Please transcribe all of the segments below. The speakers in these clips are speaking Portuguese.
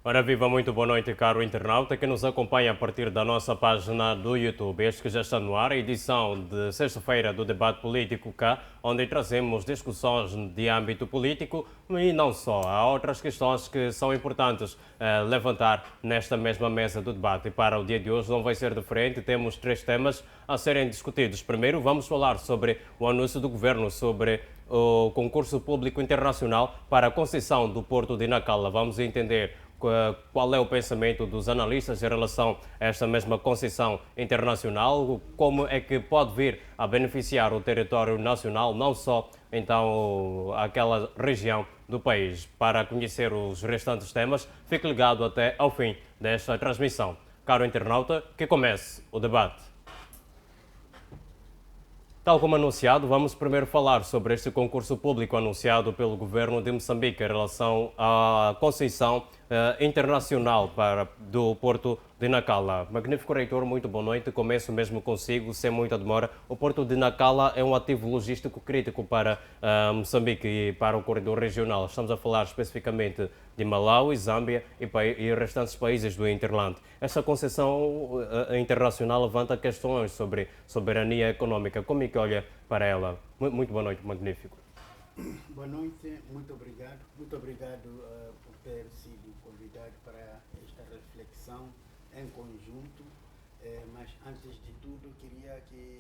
Ora viva, muito boa noite, caro internauta que nos acompanha a partir da nossa página do YouTube. Este que já está no ar, a edição de sexta-feira do Debate Político cá, onde trazemos discussões de âmbito político e não só. Há outras questões que são importantes levantar nesta mesma mesa do debate. E para o dia de hoje não vai ser diferente, temos três temas a serem discutidos. Primeiro, vamos falar sobre o anúncio do governo sobre o concurso público internacional para a concessão do Porto de Nacala. Vamos entender qual é o pensamento dos analistas em relação a esta mesma concessão internacional, como é que pode vir a beneficiar o território nacional, não só então aquela região do país. Para conhecer os restantes temas, fique ligado até ao fim desta transmissão. Caro internauta, que comece o debate. Tal como anunciado, vamos primeiro falar sobre este concurso público anunciado pelo governo de Moçambique em relação à concessão internacional do Porto de Nacala. Magnífico reitor, muito boa noite. Começo mesmo consigo, sem muita demora. O Porto de Nacala é um ativo logístico crítico para Moçambique e para o corredor regional. Estamos a falar especificamente de Malawi, Zâmbia e restantes países do Interland. Esta concessão internacional levanta questões sobre soberania econômica. Como é que olha para ela? Muito boa noite, magnífico. Boa noite, muito obrigado. Muito obrigado por ter sido convidado para esta reflexão em conjunto. Mas antes de tudo, queria que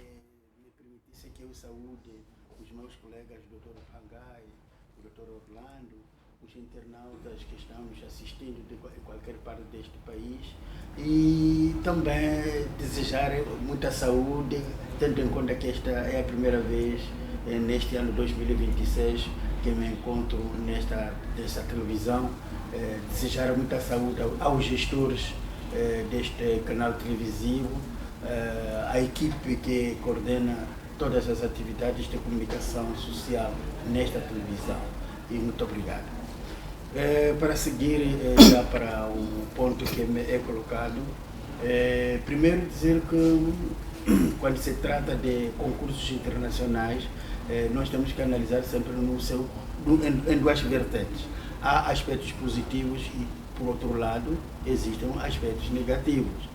me permitisse que eu saúde os meus colegas, o Dr. Hangai, o Dr. Orlando, os internautas que estão nos assistindo de qualquer parte deste país e também desejar muita saúde, tendo em conta que esta é a primeira vez neste ano 2026 que me encontro nesta televisão. Desejar muita saúde aos gestores deste canal televisivo, à equipe que coordena todas as atividades de comunicação social nesta televisão. E muito obrigado. Para seguir já para o ponto que me é colocado, primeiro dizer que quando se trata de concursos internacionais, nós temos que analisar sempre em duas vertentes. Há aspectos positivos e, por outro lado, existem aspectos negativos.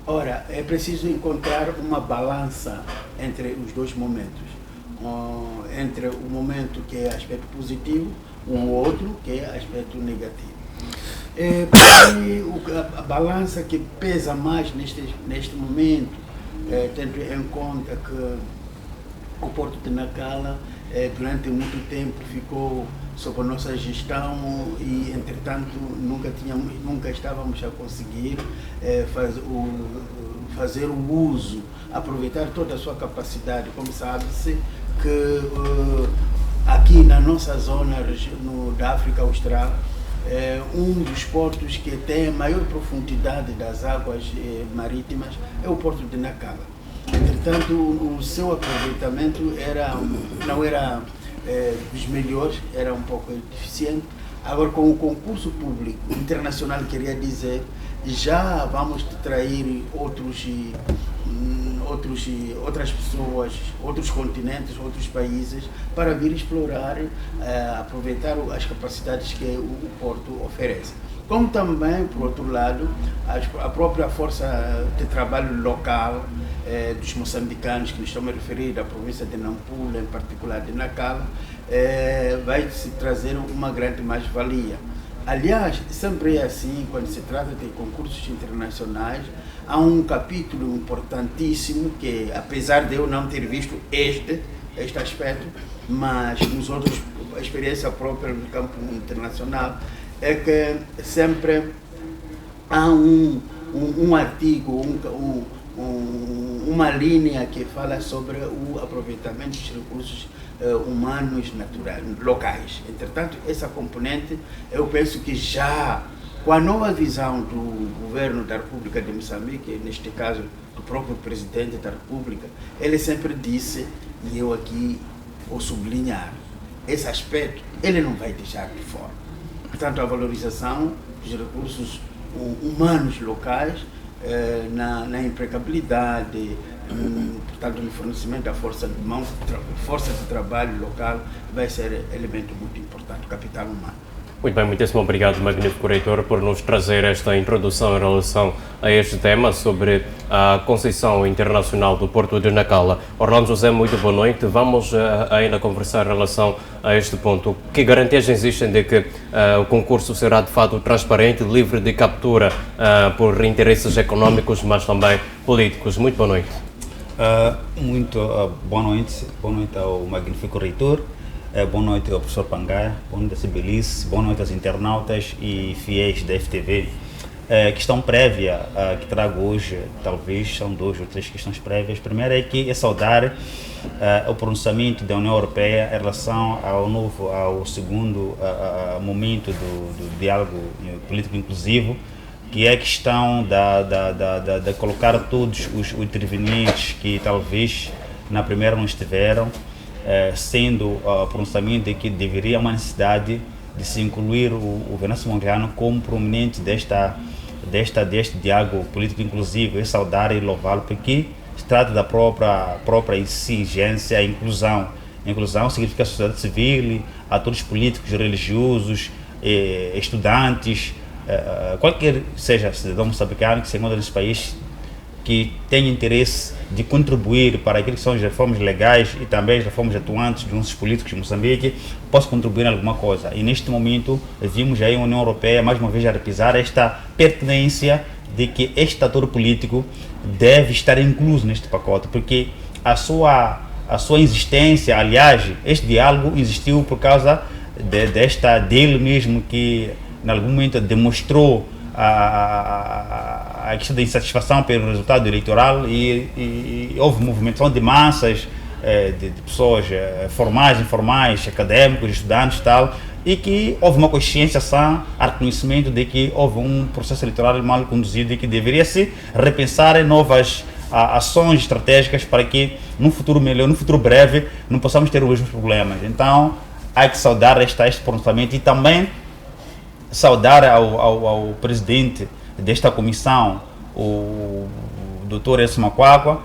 Ora, é preciso encontrar uma balança entre os dois momentos. Entre o momento que é aspecto positivo, um outro que é aspecto negativo. A balança que pesa mais neste momento, tendo em conta que o Porto de Nacala durante muito tempo ficou sob a nossa gestão e, entretanto, nunca estávamos a conseguir fazer o uso, aproveitar toda a sua capacidade. Como sabe-se que aqui na nossa zona da África Austral, um dos portos que tem a maior profundidade das águas marítimas é o Porto de Nacala. Entretanto, o seu aproveitamento não era dos melhores, era um pouco deficiente. Agora, com o concurso público internacional, queria dizer, já vamos trair outras pessoas, outros continentes, outros países, para vir explorar, aproveitar as capacidades que o Porto oferece. Como também, por outro lado, a própria força de trabalho local dos moçambicanos, que estão a referir à província de Nampula, em particular de Nacala, vai se trazer uma grande mais-valia. Aliás, sempre é assim, quando se trata de concursos internacionais, há um capítulo importantíssimo que, apesar de eu não ter visto este aspecto, mas nos outros, a experiência própria no campo internacional, é que sempre há um artigo, uma linha que fala sobre o aproveitamento dos recursos humanos naturais, locais. Entretanto, essa componente, eu penso que já com a nova visão do governo da República de Moçambique, neste caso do próprio presidente da República, ele sempre disse, e eu aqui vou sublinhar, esse aspecto ele não vai deixar de fora. Portanto, a valorização dos recursos humanos locais, na empregabilidade, portanto, no fornecimento da força de trabalho local, vai ser elemento muito importante, capital humano. Muito bem, muitíssimo obrigado, magnífico reitor, por nos trazer esta introdução em relação a este tema sobre a Conceição Internacional do Porto de Nacala. Orlando José, muito boa noite. Vamos ainda conversar em relação a este ponto. Que garantias existem de que o concurso será de fato transparente, livre de captura por interesses econômicos, mas também políticos? Muito boa noite. Boa noite ao magnífico reitor. Boa noite ao professor Pangaia, boa noite a Sibelice, boa noite aos internautas e fiéis da FTV. Questão prévia que trago hoje, talvez são 2 ou 3 questões prévias. Primeiro é saudar o pronunciamento da União Europeia em relação ao segundo momento do diálogo político inclusivo, que é a questão de colocar todos os intervenientes que talvez na primeira não estiveram, sendo o pronunciamento de que deveria uma necessidade de se incluir o Venâncio Mondlane como prominente deste diálogo político inclusivo, e saudar e louvá-lo, porque se trata da própria exigência, a inclusão. A inclusão significa a sociedade civil, atores políticos, religiosos, estudantes, qualquer seja cidadão moçambicano que se encontra nesse país, que tem interesse de contribuir para aquilo que são as reformas legais e também as reformas atuantes dos nossos políticos de Moçambique, possa contribuir em alguma coisa. E neste momento vimos aí a União Europeia mais uma vez a repisar esta pertinência de que este ator político deve estar incluso neste pacote, porque a sua existência, aliás, este diálogo existiu por causa dele mesmo, que em algum momento demonstrou a questão da insatisfação pelo resultado eleitoral e houve movimentação de massas de pessoas formais, informais, académicos, estudantes e tal, e que houve uma consciência sã, reconhecimento de que houve um processo eleitoral mal conduzido e que deveria se repensar em novas ações estratégicas para que num futuro melhor, num futuro breve, não possamos ter os mesmos problemas. Então há que saudar este pronunciamento e também saudar ao presidente desta comissão, o Dr. Elcio Macuacua,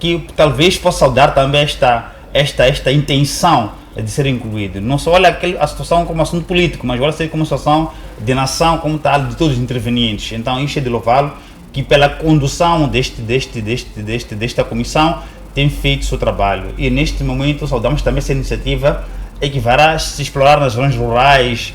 que talvez possa saudar também esta intenção de ser incluído. Não só olha a situação como assunto político, mas olha como situação de nação como tal, de todos os intervenientes. Então isso é de louvá-lo, que pela condução desta comissão tem feito o seu trabalho. E neste momento saudamos também essa iniciativa que vai se explorar nas zonas rurais,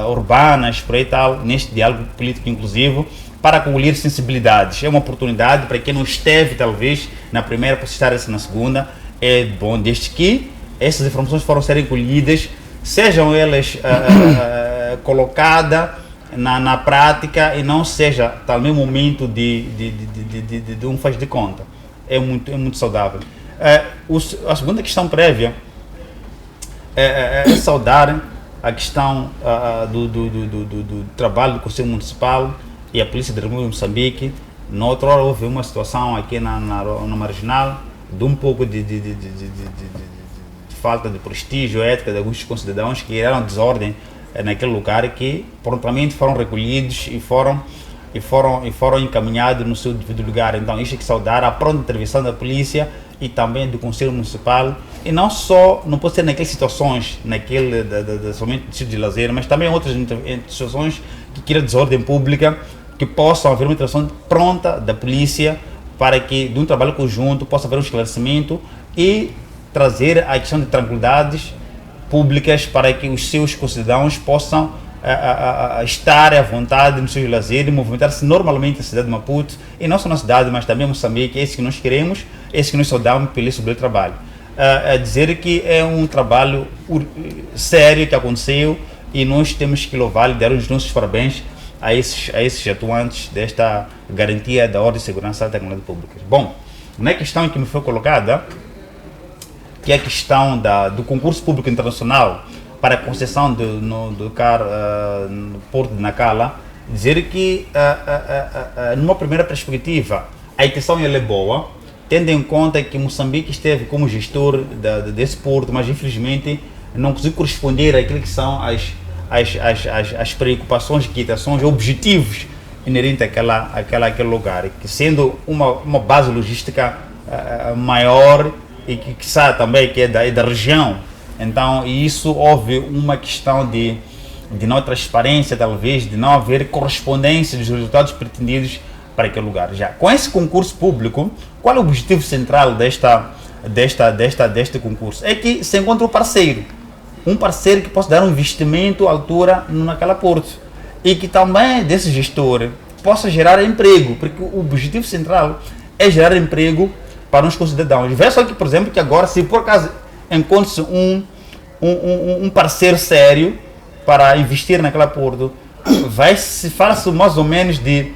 urbanas, por aí tal, neste diálogo político inclusivo, para colher sensibilidades. É uma oportunidade para quem não esteve, talvez, na primeira, para estar na segunda. É bom, desde que essas informações foram serem colhidas, sejam elas colocadas na prática e não seja também um momento de um faz de conta. É muito saudável. A segunda questão prévia é saudar a questão do trabalho do Conselho Municipal e a Polícia da República de Moçambique. Na outra hora houve uma situação aqui na Marginal de um pouco de falta de prestígio ética de alguns concidadãos que eram desordem naquele lugar, que prontamente foram recolhidos e foram encaminhados no seu devido lugar. Então isto é que saudar a pronta intervenção da polícia e também do Conselho Municipal, e não pode ser naquelas situações, somente de sítio de lazer, mas também outras situações que queiram desordem pública, que possam haver uma intervenção pronta da polícia para que, de um trabalho conjunto, possa haver um esclarecimento e trazer a questão de tranquilidades públicas para que os seus concidadãos possam estar à vontade nos seus lazeres e movimentar-se normalmente na cidade de Maputo, e não só na cidade, mas também em Moçambique. É isso que nós queremos, é isso que nós saudamos pelo esse belo trabalho. Dizer que é um trabalho sério que aconteceu e nós temos que louvar e dar os nossos parabéns a esses atuantes desta garantia da ordem e segurança da comunidade pública. Bom, na questão que me foi colocada, que é a questão do concurso público internacional para a concessão do CAR no Porto de Nacala, dizer que, numa primeira perspectiva, a intenção é boa, tendo em conta que Moçambique esteve como gestor desse porto, mas infelizmente não conseguiu corresponder àquilo que são as preocupações, inquietações, objetivos inerentes àquele lugar, que sendo uma base logística maior e que sabe também que é da região. Então, isso houve uma questão de de não transparência, talvez, de não haver correspondência dos resultados pretendidos para aquele lugar. Já com esse concurso público, qual é o objetivo central deste concurso? É que se encontra um parceiro que possa dar um investimento à altura naquela porto e que também desse gestor possa gerar emprego, porque o objetivo central é gerar emprego para os cidadãos. Vê só que, por exemplo, que agora, se por acaso encontra-se um parceiro sério para investir naquela porto, se fala-se mais ou menos de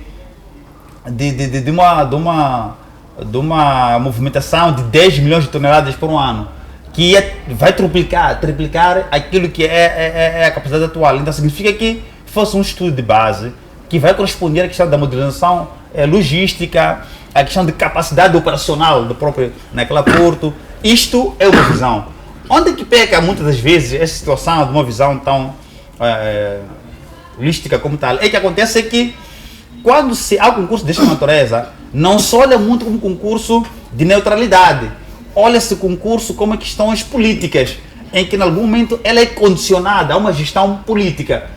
uma movimentação de 10 milhões de toneladas por ano, que vai triplicar aquilo que é a capacidade atual. Então significa que fosse um estudo de base que vai corresponder à questão da modernização logística, à questão de capacidade operacional do próprio naquela porto. Isto é uma visão. Onde que peca muitas das vezes essa situação de uma visão tão holística como tal? É que acontece que quando há concurso desta natureza, não se olha muito como concurso de neutralidade. Olha-se concurso como questões políticas, em que em algum momento ela é condicionada a uma gestão política,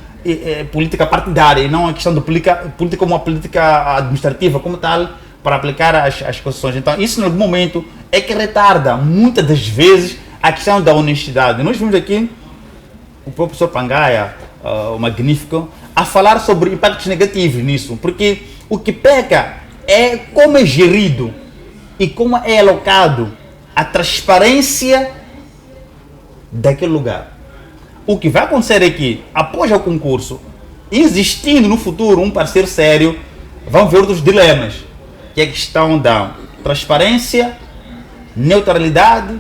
política partidária, e não a questão de política como uma política administrativa como tal, para aplicar as concessões. Então isso em algum momento é que retarda muitas das vezes a questão da honestidade. Nós vimos aqui o professor Pangaia, o magnífico, a falar sobre impactos negativos nisso, porque o que peca é como é gerido e como é alocado a transparência daquele lugar. O que vai acontecer é que, após o concurso, existindo no futuro um parceiro sério, vão ver outros dilemas, que é a questão da transparência, neutralidade,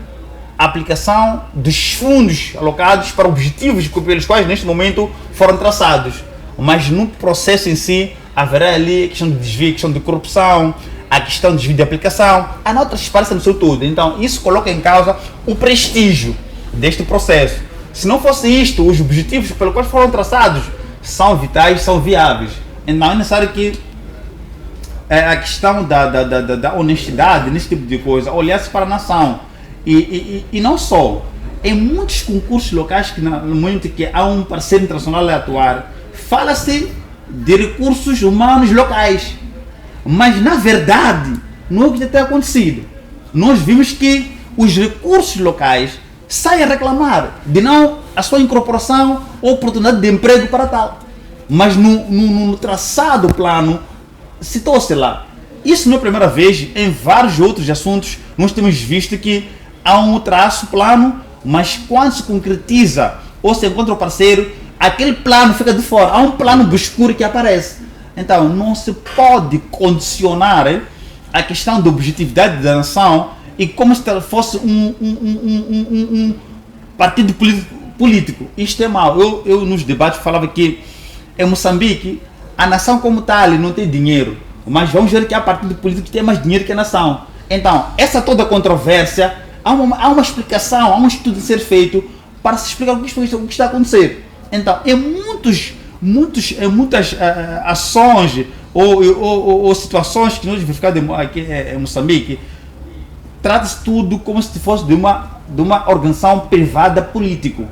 aplicação dos fundos alocados para objetivos pelos quais neste momento foram traçados. Mas no processo em si haverá ali a questão de desvio, a questão de corrupção, a questão de desvio de aplicação, a não transparência no seu todo. Então isso coloca em causa o prestígio deste processo. Se não fosse isto, os objetivos pelos quais foram traçados são vitais, são viáveis. Então é necessário que a questão da honestidade nesse tipo de coisa olhasse para a nação. E não só, em muitos concursos locais que no momento que há um parceiro internacional a atuar, fala-se de recursos humanos locais, mas na verdade não é o que tem acontecido. Nós vimos que os recursos locais saem a reclamar de não a sua incorporação ou oportunidade de emprego para tal, mas no traçado plano citou-se lá. Isso não é a primeira vez, em vários outros assuntos nós temos visto que há um traço plano, mas quando se concretiza ou se encontra o parceiro, aquele plano fica de fora. Há um plano obscuro que aparece. Então não se pode condicionar a questão da objetividade da nação e como se fosse um partido político. Isto é mau. Eu nos debates falava que em Moçambique a nação como tal não tem dinheiro, mas vamos ver que há partido político que tem mais dinheiro que a nação. Então essa toda controvérsia, há uma explicação, há um estudo a ser feito para se explicar o que está a acontecer. Então, em muitas ações ou situações que nós verificamos aqui em Moçambique, trata-se tudo como se fosse de uma organização privada político.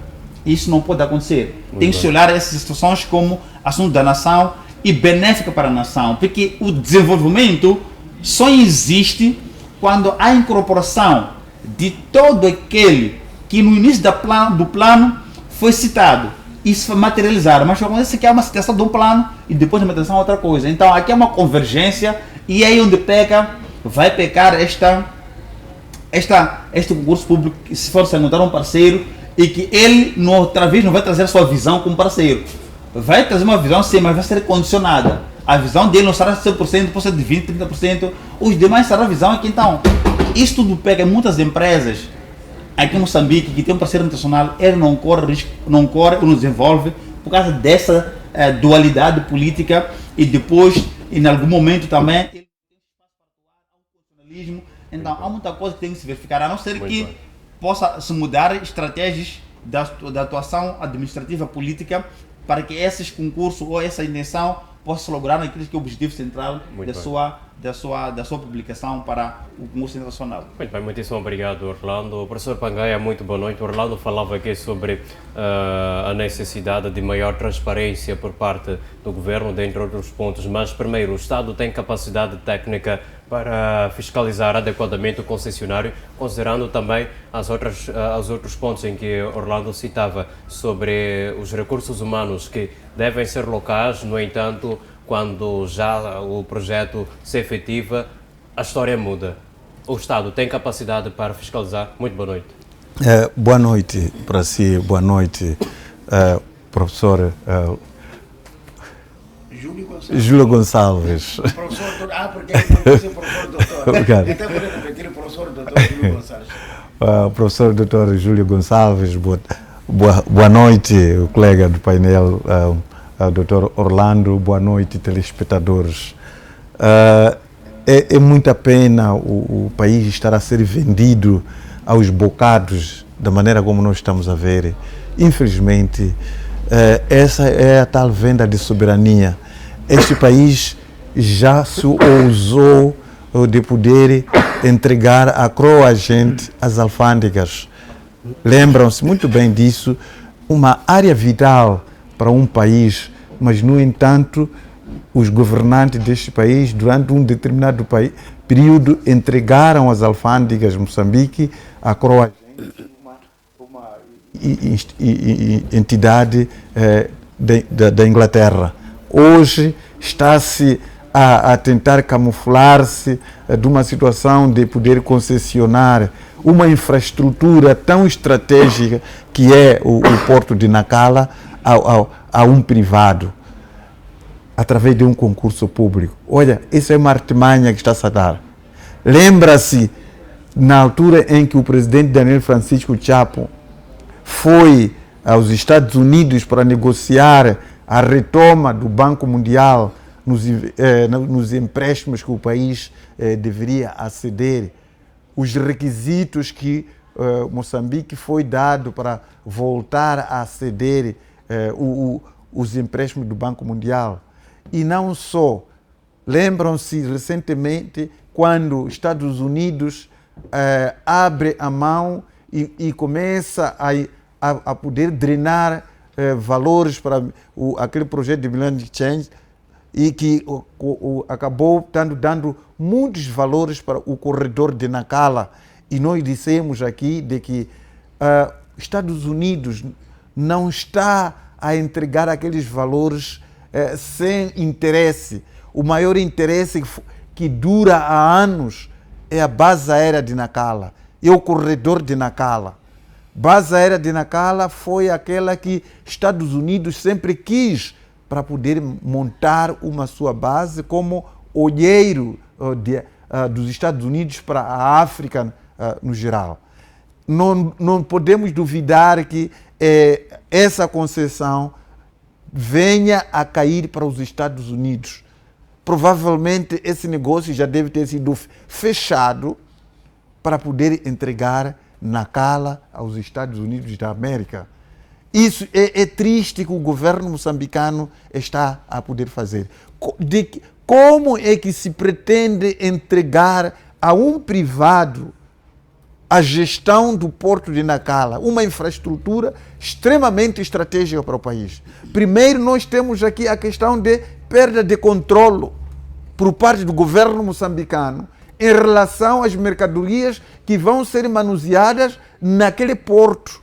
Isso não pode acontecer. Tem que se olhar essas situações como assunto da nação e benéfica para a nação, porque o desenvolvimento só existe quando há incorporação de todo aquele que no início do plano foi citado e se materializar, mas acontece que há uma citação de um plano e depois a materialização é outra coisa. Então aqui é uma convergência e é aí onde vai pecar este concurso público, se for se encontrar um parceiro e que ele outra vez não vai trazer a sua visão como parceiro, vai trazer uma visão sim, mas vai ser condicionada. A visão dele não será 100%, pode ser de 20%, 30%, os demais será a visão aqui. Então isso tudo pega muitas empresas aqui em Moçambique que tem um parceiro internacional, ele não corre risco, não desenvolve por causa dessa dualidade política e depois em algum momento também ele tem espaço para atuar, há um funcionalismo. Então há muita coisa que tem que se verificar, a não ser que possa se mudar estratégias da atuação administrativa política para que esses concursos ou essa intenção possa se lograr naquilo que é o objetivo central da sua publicação para o concurso internacional. Muito bem, muitíssimo obrigado, Orlando. O professor Pangaia, muito boa noite. O Orlando falava aqui sobre a necessidade de maior transparência por parte do governo, dentre outros pontos. Mas, primeiro, o Estado tem capacidade técnica para fiscalizar adequadamente o concessionário, considerando também os outros pontos em que Orlando citava sobre os recursos humanos que devem ser locais. No entanto, quando já o projeto se efetiva, a história muda. O Estado tem capacidade para fiscalizar? Muito boa noite. Boa noite para si, boa noite, professor Júlio Gonçalves. Professor, porque ele não disse professor doutor. Obrigado. Então, pode repetir o professor doutor Júlio Gonçalves. Professor doutor Júlio Gonçalves, boa noite, o colega do painel, doutor Orlando, boa noite, telespectadores. É muita pena o país estar a ser vendido aos bocados, da maneira como nós estamos a ver. Infelizmente, essa é a tal venda de soberania. Este país já se ousou de poder entregar a croa gente às alfândegas. Lembram-se muito bem disso, uma área vital para um país, mas, no entanto, os governantes deste país, durante um determinado período, entregaram às alfândegas de Moçambique a croa uma entidade da Inglaterra. Hoje está-se a tentar camuflar-se de uma situação de poder concessionar uma infraestrutura tão estratégica que é o Porto de Nacala a um privado, através de um concurso público. Olha, isso é uma artimanha que está-se a dar. Lembra-se, na altura em que o presidente Daniel Francisco Chapo foi aos Estados Unidos para negociar a retoma do Banco Mundial nos empréstimos que o país deveria aceder, os requisitos que Moçambique foi dado para voltar a ceder os empréstimos do Banco Mundial. E não só. Lembram-se recentemente quando os Estados Unidos abre a mão e começa a poder drenar valores para aquele projeto de Millennium Change, e que acabou dando muitos valores para o corredor de Nacala. E nós dissemos aqui de que Estados Unidos não está a entregar aqueles valores sem interesse. O maior interesse que dura há anos é a base aérea de Nacala, é o corredor de Nacala. Base aérea de Nacala foi aquela que Estados Unidos sempre quis para poder montar uma sua base como olheiro dos Estados Unidos para a África no geral. Não podemos duvidar que essa concessão venha a cair para os Estados Unidos. Provavelmente esse negócio já deve ter sido fechado para poder entregar Nacala aos Estados Unidos da América. Isso é triste que o governo moçambicano está a poder fazer. Como é que se pretende entregar a um privado a gestão do Porto de Nacala, uma infraestrutura extremamente estratégica para o país? Primeiro, nós temos aqui a questão de perda de controle por parte do governo moçambicano em relação às mercadorias que vão ser manuseadas naquele porto.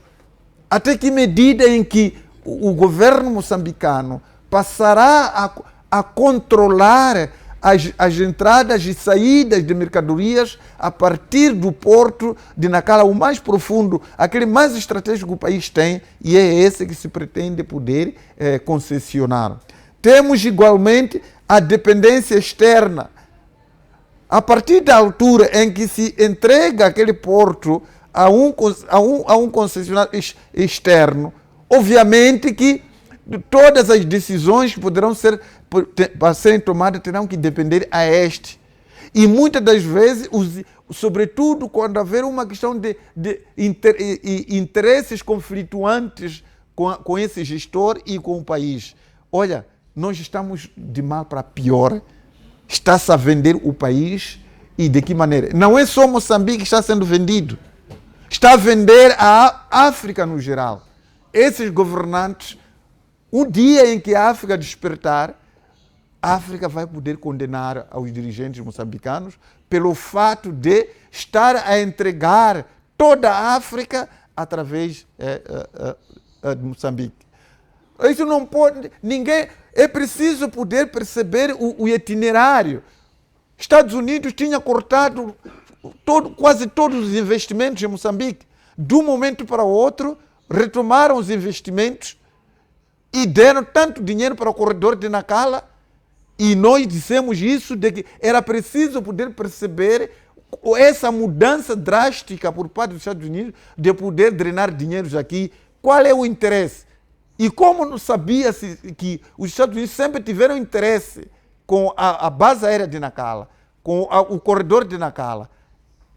Até que medida em que o governo moçambicano passará a controlar as entradas e saídas de mercadorias a partir do porto de Nacala, o mais profundo, aquele mais estratégico que o país tem, e é esse que se pretende poder concessionar. Temos igualmente a dependência externa. A partir da altura em que se entrega aquele porto a um concessionário externo, obviamente que todas as decisões que poderão serem tomadas terão que depender a este. E muitas das vezes, sobretudo quando haver uma questão de interesses conflituantes com esse gestor e com o país. Olha, nós estamos de mal para pior está-se a vender o país e de que maneira? Não é só Moçambique que está sendo vendido. Está a vender a África no geral. Esses governantes, o dia em que a África despertar, a África vai poder condenar aos dirigentes moçambicanos pelo fato de estar a entregar toda a África através de Moçambique. Isso não pode... Ninguém... É preciso poder perceber o itinerário. Estados Unidos tinha cortado quase todos os investimentos em Moçambique. De um momento para o outro, retomaram os investimentos e deram tanto dinheiro para o corredor de Nacala. E nós dissemos isso, de que era preciso poder perceber essa mudança drástica por parte dos Estados Unidos de poder drenar dinheiros aqui. Qual é o interesse? E como não sabia-se que os Estados Unidos sempre tiveram interesse com a base aérea de Nacala, com o corredor de Nacala,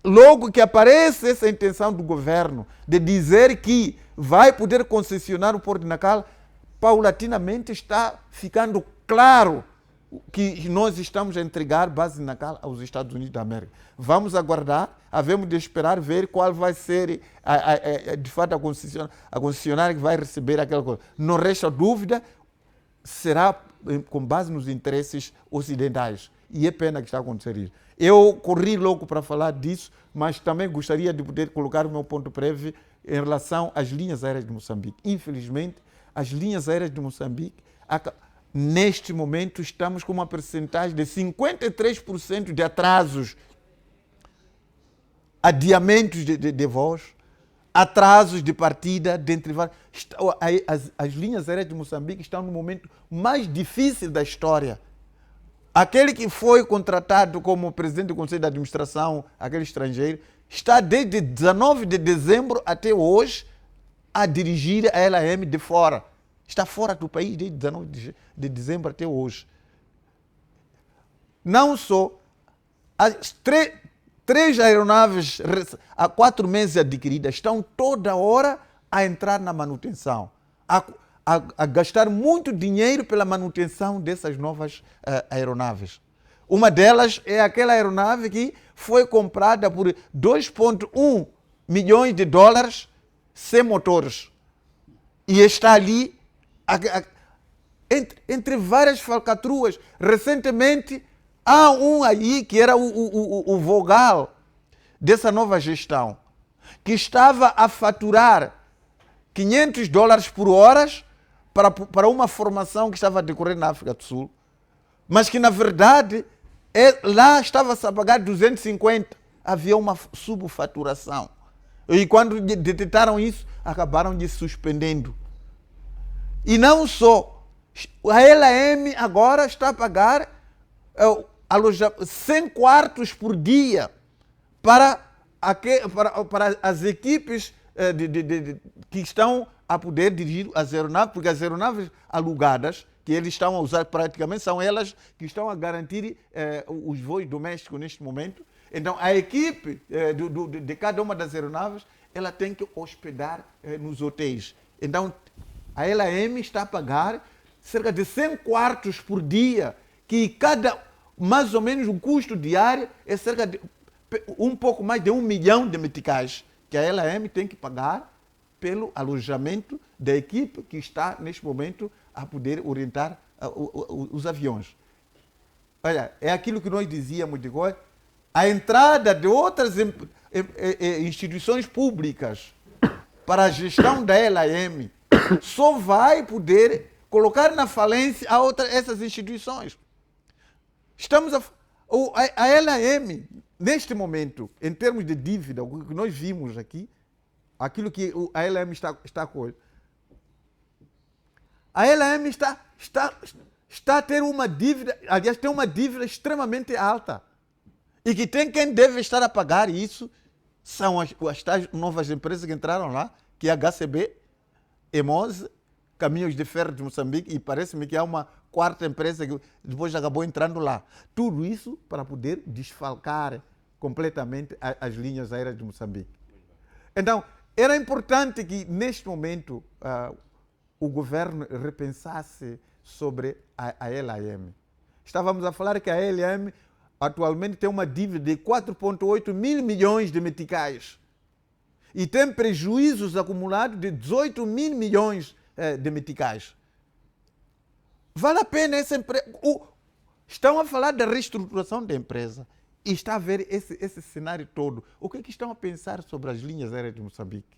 logo que aparece essa intenção do governo de dizer que vai poder concessionar o porto de Nacala, paulatinamente está ficando claro que nós estamos a entregar base de Nacala aos Estados Unidos da América. Vamos aguardar, havemos de esperar ver qual vai ser de fato a concessionária que vai receber aquela coisa. Não resta dúvida, será com base nos interesses ocidentais. E é pena que está a acontecer isso. Eu corri logo para falar disso, mas também gostaria de poder colocar o meu ponto prévio em relação às linhas aéreas de Moçambique. Infelizmente, as linhas aéreas de Moçambique, neste momento, estamos com uma percentagem de 53% de atrasos, adiamentos de voos, atrasos de partida, dentre vários. As linhas aéreas de Moçambique estão no momento mais difícil da história. Aquele que foi contratado como presidente do Conselho de Administração, aquele estrangeiro, está desde 19 de dezembro até hoje a dirigir a LAM de fora. Está fora do país desde 19 de dezembro até hoje. Não só as três aeronaves há 4 meses adquiridas estão toda hora a entrar na manutenção, a gastar muito dinheiro pela manutenção dessas novas aeronaves. Uma delas é aquela aeronave que foi comprada por 2,1 milhões de dólares sem motores e está ali entre várias falcatruas. Recentemente, há um aí que era o vogal dessa nova gestão, que estava a faturar $500 por hora para uma formação que estava a decorrer na África do Sul, mas que, na verdade, lá estava-se a pagar 250. Havia uma subfaturação. E quando detectaram isso, acabaram de suspendendo. E não só, a LAM agora está a pagar 100 quartos por dia para as equipes que estão a poder dirigir as aeronaves, porque as aeronaves alugadas, que eles estão a usar praticamente, são elas que estão a garantir os voos domésticos neste momento. Então, a equipe de cada uma das aeronaves, ela tem que hospedar nos hotéis. Então, a LAM está a pagar cerca de 100 quartos por dia, que mais ou menos o custo diário é cerca de um pouco mais de 1 milhão de meticais, que a LAM tem que pagar pelo alojamento da equipe que está, neste momento, a poder orientar os aviões. Olha, é aquilo que nós dizíamos de agora, a entrada de outras instituições públicas para a gestão da LAM só vai poder colocar na falência essas instituições. A LAM, neste momento, em termos de dívida, o que nós vimos aqui, aquilo que a LAM está com. A LAM está a ter uma dívida, aliás, tem uma dívida extremamente alta. E que quem deve estar a pagar isso são as tais novas empresas que entraram lá, que é a HCB, Emoz, Caminhos de Ferro de Moçambique, e parece-me que há uma quarta empresa que depois acabou entrando lá. Tudo isso para poder desfalcar completamente as linhas aéreas de Moçambique. Então, era importante que, neste momento, o governo repensasse sobre a LAM. Estávamos a falar que a ALM atualmente tem uma dívida de 4,8 mil milhões de meticais e tem prejuízos acumulados de 18 mil milhões de meticais. Vale a pena essa empresa? Estão a falar da reestruturação da empresa e está a ver esse cenário todo. O que é que estão a pensar sobre as linhas aéreas de Moçambique?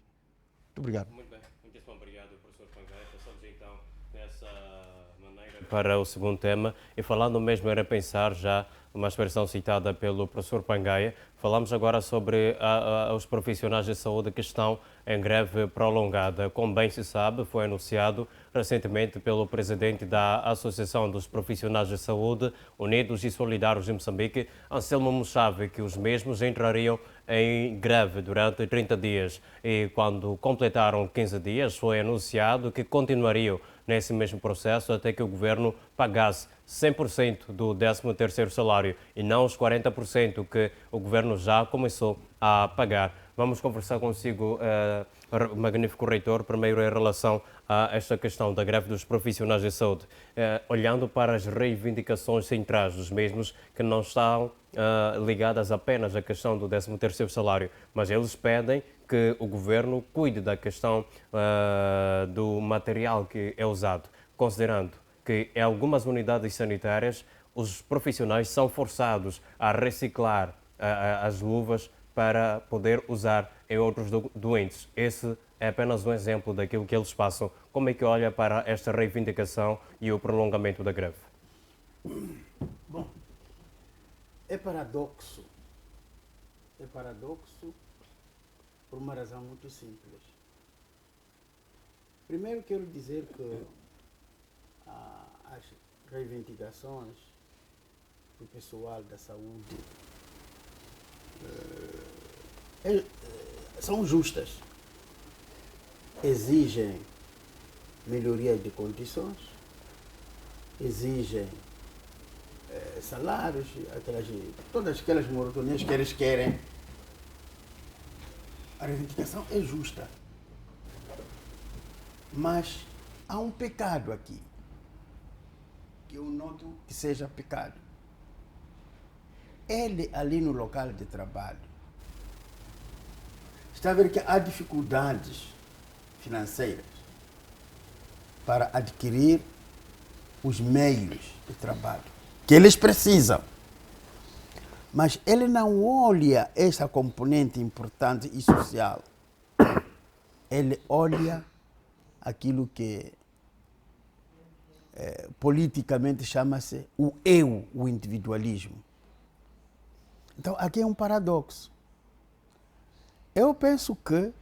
Muito obrigado. Muito bem, muitíssimo obrigado, professor Pangaia. Passamos então dessa maneira para o segundo tema e falando mesmo era pensar já uma expressão citada pelo professor Pangaia. Falamos agora sobre os profissionais de saúde que estão em greve prolongada. Como bem se sabe, foi anunciado recentemente pelo presidente da Associação dos Profissionais de Saúde Unidos e Solidários de Moçambique, Anselmo Muchave, que os mesmos entrariam em greve durante 30 dias. E quando completaram 15 dias, foi anunciado que continuariam nesse mesmo processo até que o governo pagasse 100% do 13º salário e não os 40% que o governo já começou a pagar. Vamos conversar consigo, magnífico reitor, primeiro em relação a esta questão da greve dos profissionais de saúde, olhando para as reivindicações centrais dos mesmos que não estão ligadas apenas à questão do 13º salário, mas eles pedem que o governo cuide da questão do material que é usado, considerando que em algumas unidades sanitárias os profissionais são forçados a reciclar as luvas para poder usar em outros doentes. Esse é apenas um exemplo daquilo que eles passam. Como é que olha para esta reivindicação e o prolongamento da greve? Bom, é paradoxo. É paradoxo por uma razão muito simples. Primeiro quero dizer que as reivindicações do pessoal da saúde são justas. Exigem melhoria de condições, exigem salários, todas aquelas morotonias que eles querem. A reivindicação é justa. Mas há um pecado aqui, que eu noto que seja pecado. Ele ali no local de trabalho está a ver que há dificuldades financeiras para adquirir os meios de trabalho que eles precisam. Mas ele não olha essa componente importante e social. Ele olha aquilo que politicamente chama-se o eu, o individualismo. Então, aqui é um paradoxo. Eu penso que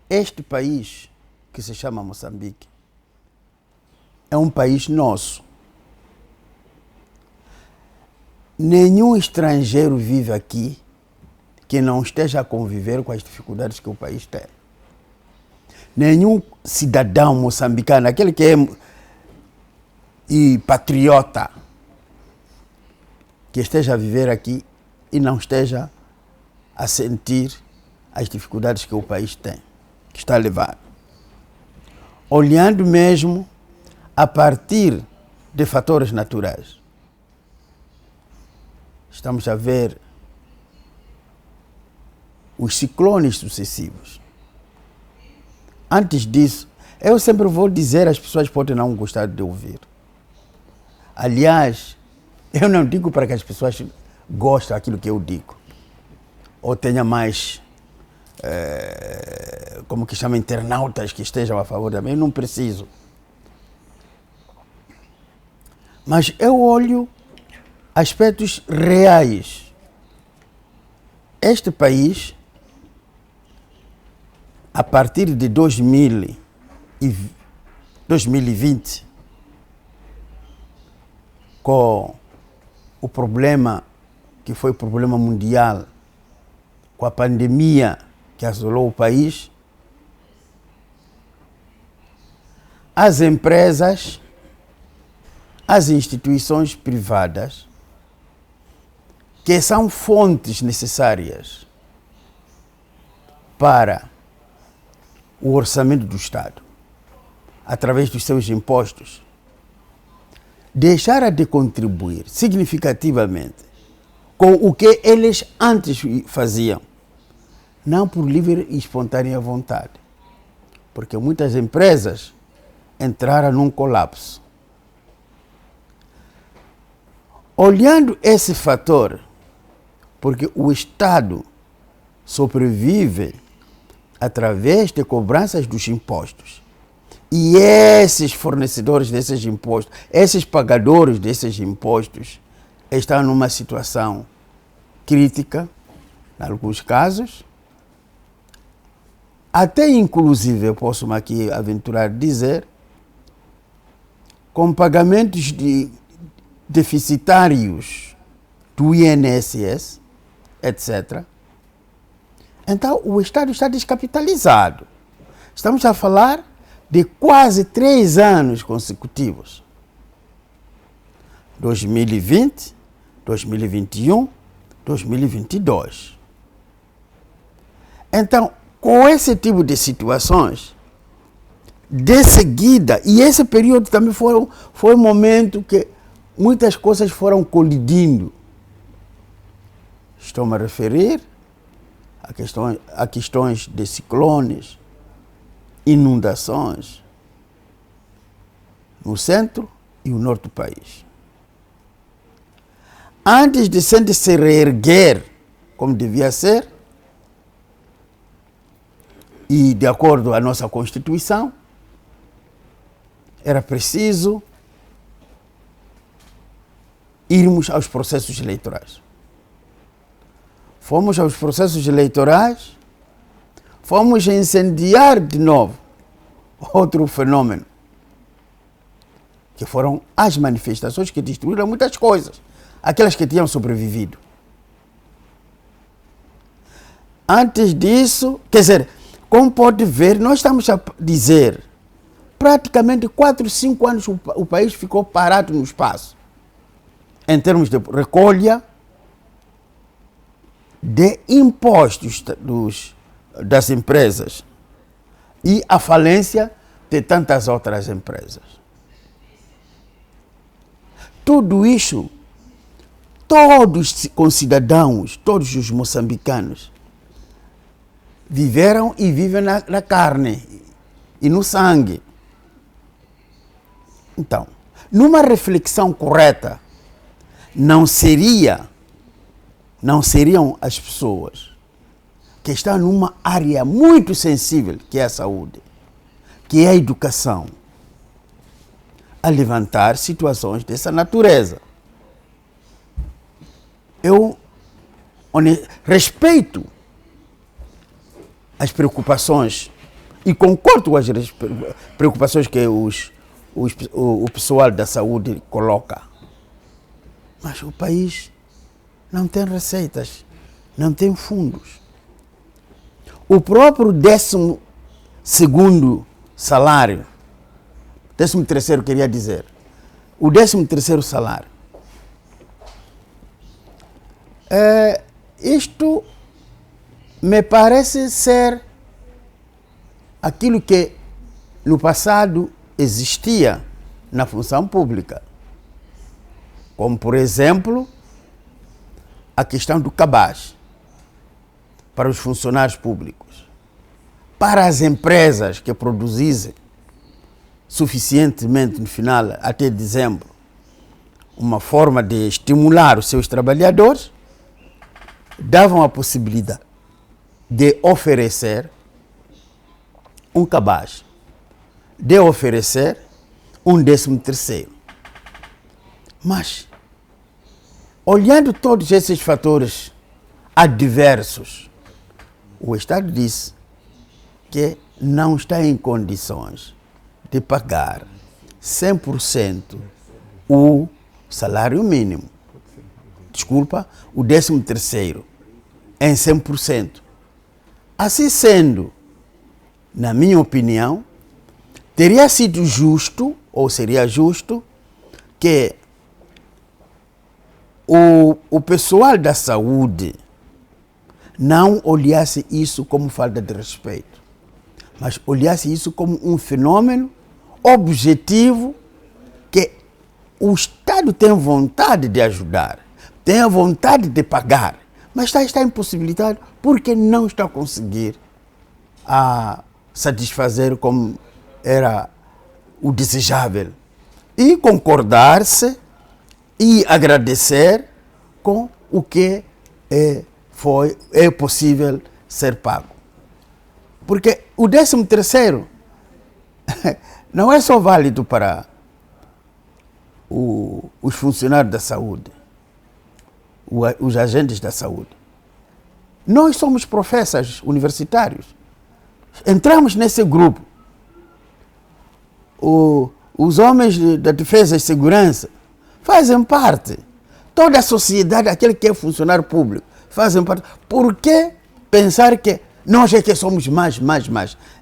este país, que se chama Moçambique, é um país nosso. Nenhum estrangeiro vive aqui que não esteja a conviver com as dificuldades que o país tem. Nenhum cidadão moçambicano, aquele que é patriota, que esteja a viver aqui e não esteja a sentir as dificuldades que o país tem, que está a levar. Olhando mesmo a partir de fatores naturais. Estamos a ver os ciclones sucessivos. Antes disso, eu sempre vou dizer, as pessoas podem não gostar de ouvir. Aliás, eu não digo para que as pessoas gostem daquilo que eu digo. Ou tenha mais, como que chama, internautas que estejam a favor da mim. Eu não preciso. Mas eu olho aspectos reais. Este país, a partir de 2020, com o problema que foi o problema mundial, com a pandemia que assolou o país, as empresas, as instituições privadas, que são fontes necessárias para o orçamento do Estado, através dos seus impostos, deixara de contribuir significativamente com o que eles antes faziam, não por livre e espontânea vontade, porque muitas empresas entraram num colapso. Olhando esse fator, porque o Estado sobrevive através de cobranças dos impostos, e esses fornecedores desses impostos, esses pagadores desses impostos, estão numa situação crítica, em alguns casos. Até inclusive, eu posso aqui aventurar dizer, com pagamentos deficitários do INSS, etc. Então, o Estado está descapitalizado. Estamos a falar de quase 3 anos consecutivos. 2020, 2021, 2022. Então, com esse tipo de situações, de seguida, e esse período também foi um momento que muitas coisas foram colidindo. Estou-me a referir a questões de ciclones, inundações no centro e o norte do país. Antes de se reerguer como devia ser, e de acordo com a nossa Constituição, era preciso irmos aos processos eleitorais. Fomos aos processos eleitorais, fomos incendiar de novo outro fenômeno, que foram as manifestações que destruíram muitas coisas, aquelas que tinham sobrevivido. Antes disso, quer dizer, como pode ver, nós estamos a dizer, praticamente 4, 5 anos o país ficou parado no espaço, em termos de recolha de impostos das empresas e a falência de tantas outras empresas. Tudo isso, todos os concidadãos, todos os moçambicanos, viveram e vivem na carne e no sangue. Então, numa reflexão correta, não seriam as pessoas que estão numa área muito sensível, que é a saúde, que é a educação, a levantar situações dessa natureza. Eu respeito as preocupações e concordo com as preocupações que o pessoal da saúde coloca. Mas o país não tem receitas, não tem fundos. O próprio 12º salário, 13º queria dizer, o 13º salário, isto me parece ser aquilo que no passado existia na função pública, como por exemplo a questão do cabaz para os funcionários públicos, para as empresas que produzissem suficientemente no final até dezembro, uma forma de estimular os seus trabalhadores, davam a possibilidade de oferecer um cabaz, de oferecer um 13º. Mas, olhando todos esses fatores adversos, o Estado disse que não está em condições de pagar 100% o salário mínimo. Desculpa, o 13º em 100%. Assim sendo, na minha opinião, teria sido justo, ou seria justo, que o pessoal da saúde não olhasse isso como falta de respeito, mas olhasse isso como um fenômeno objetivo que o Estado tem vontade de ajudar, tem a vontade de pagar, mas está impossibilitado porque não está a conseguir satisfazer como era o desejável. E concordar-se e agradecer com o que é possível ser pago. Porque o 13º não é só válido para os funcionários da saúde, os agentes da saúde. Nós somos professores universitários. Entramos nesse grupo. Os homens da defesa e segurança fazem parte. Toda a sociedade, aquele que é funcionário público, fazem parte. Por que pensar que nós é que somos mais?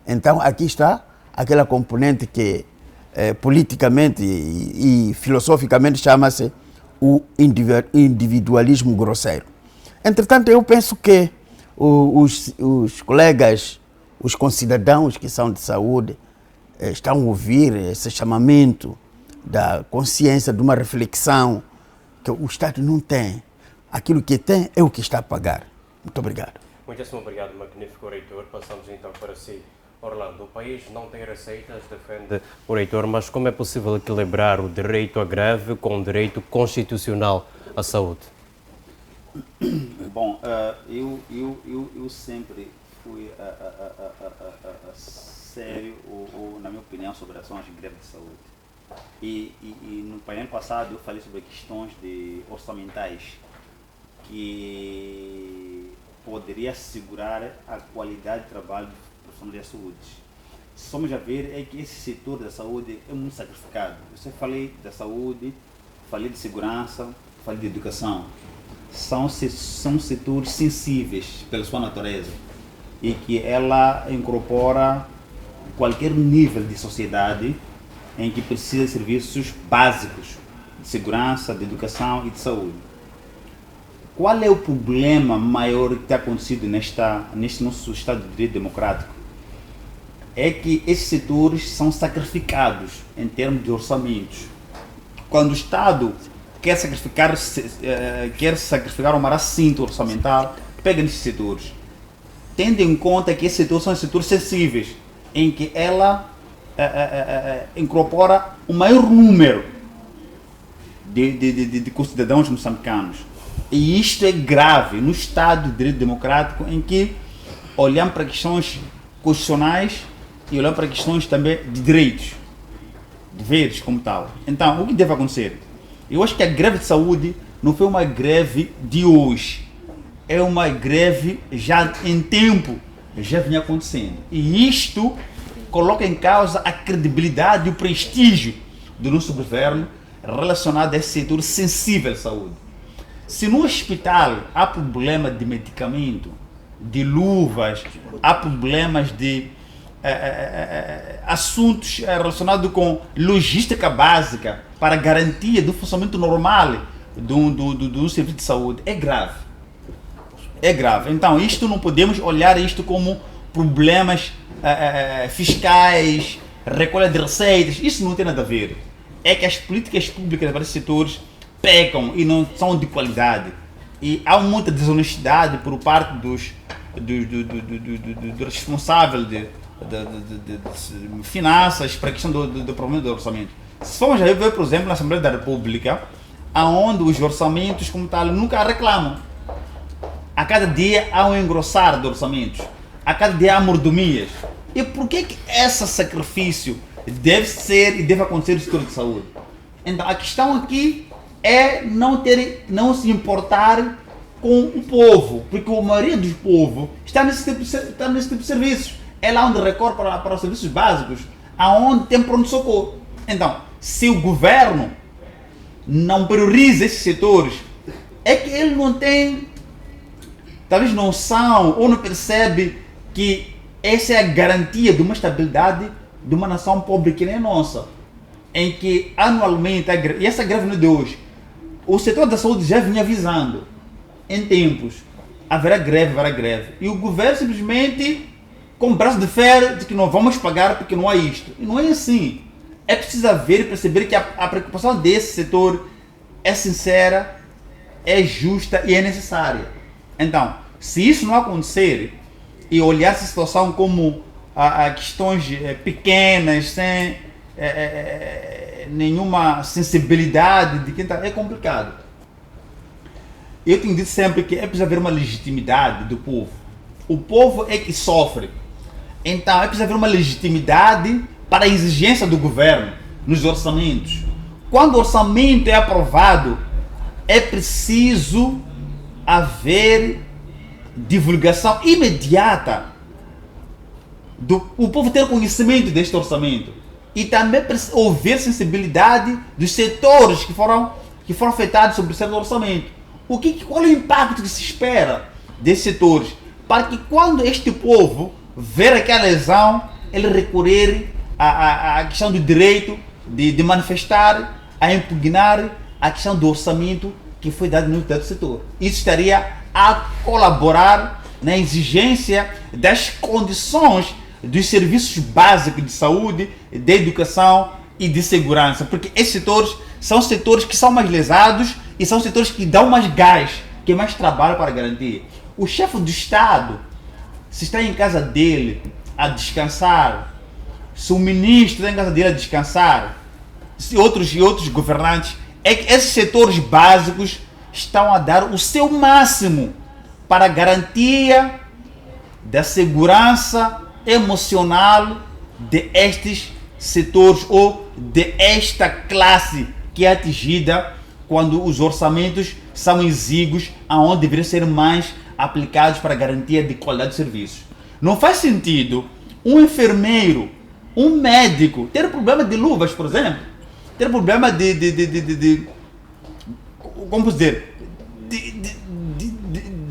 Então, aqui está aquela componente que politicamente e filosoficamente chama-se o individualismo grosseiro. Entretanto, eu penso que os colegas, os concidadãos que são de saúde, estão a ouvir esse chamamento da consciência, de uma reflexão que o Estado não tem. Aquilo que tem é o que está a pagar. Muito obrigado. Muitíssimo obrigado, magnífico reitor. Passamos então para si. Orlando, o país não tem receitas, defende o reitor, mas como é possível equilibrar o direito à greve com o direito constitucional à saúde? Bom, eu sempre fui sério, na minha opinião, sobre ações de greve de saúde. E no painel passado eu falei sobre questões orçamentais que poderia assegurar a qualidade de trabalho dos profissionais da saúde. Se somos a ver, é que esse setor da saúde é muito sacrificado. Eu falei da saúde, falei de segurança, falei de educação. São setores sensíveis pela sua natureza e que ela incorpora qualquer nível de sociedade em que precisa de serviços básicos de segurança, de educação e de saúde. Qual é o problema maior que tem acontecido neste nosso Estado de Direito Democrático? É que esses setores são sacrificados em termos de orçamentos. Quando o Estado quer sacrificar uma cinta orçamental, pega nesses setores, tendo em conta que esses setores são setores sensíveis, em que ela incorpora o maior número de cidadãos moçambicanos. E isto é grave no Estado de Direito Democrático, em que olhamos para questões constitucionais e olhamos para questões também de direitos, deveres como tal. Então, o que deve acontecer? Eu acho que a greve de saúde não foi uma greve de hoje, é uma greve já em tempo, já vinha acontecendo. E isto coloca em causa a credibilidade e o prestígio do nosso governo relacionado a esse setor sensível à saúde. Se no hospital há problema de medicamento, de luvas, há problemas de assuntos relacionados com logística básica para garantia do funcionamento normal do serviço de saúde, é grave. É grave. Então, isto não podemos olhar isto como problemas fiscais, recolha de receitas. Isso não tem nada a ver. É que as políticas públicas para esses setores pecam e não são de qualidade. E há muita desonestidade por parte do responsável de finanças para a questão do problema do orçamento. Se formos ver, por exemplo, na Assembleia da República, onde os orçamentos como tal nunca reclamam. A cada dia há um engrossar de orçamentos. A cada dia há mordomias. E por que esse sacrifício deve ser e deve acontecer no setor de saúde? Então, a questão aqui é não se importar com o povo, porque a maioria do povo está nesse tipo de serviços. É lá onde recorre para os serviços básicos, aonde tem pronto-socorro. Então, se o governo não prioriza esses setores, é que ele não tem, talvez noção, ou não percebe que essa é a garantia de uma estabilidade de uma nação pobre que nem a nossa, em que anualmente, e essa greve não é de hoje, o setor da saúde já vinha avisando em tempos, haverá greve, e o governo simplesmente com o braço de ferro de que não vamos pagar porque não há isto. E não é assim. é preciso ver e perceber que a preocupação desse setor é sincera, é justa e é necessária. Então, se isso não acontecer e olhar essa situação como questões pequenas, sem nenhuma sensibilidade de quem está, é complicado. Eu tenho dito sempre que é preciso haver uma legitimidade do povo. O povo é que sofre. Então é preciso haver uma legitimidade para a exigência do governo nos orçamentos. Quando o orçamento é aprovado, é preciso haver divulgação imediata, o povo ter conhecimento deste orçamento e também ouvir sensibilidade dos setores que foram afetados sobre certo orçamento. Qual é o impacto que se espera desses setores, para que quando este povo ver aquela lesão, ele recorrer à questão do direito de manifestar, a impugnar a questão do orçamento que foi dado no determinado setor. Isso estaria a colaborar na exigência das condições dos serviços básicos de saúde, de educação e de segurança, porque esses setores são setores que são mais lesados e são setores que dão mais gás, que é mais trabalho para garantir. O chefe do Estado, se está em casa dele a descansar, se o ministro está em casa dele a descansar, se outros governantes, é que esses setores básicos estão a dar o seu máximo para a garantia da segurança emocional de estes setores ou de esta classe que é atingida quando os orçamentos são exíguos, aonde deveriam ser mais aplicados para a garantia de qualidade de serviços. Não faz sentido um enfermeiro, um médico ter problema de luvas, por exemplo, ter problema como dizer,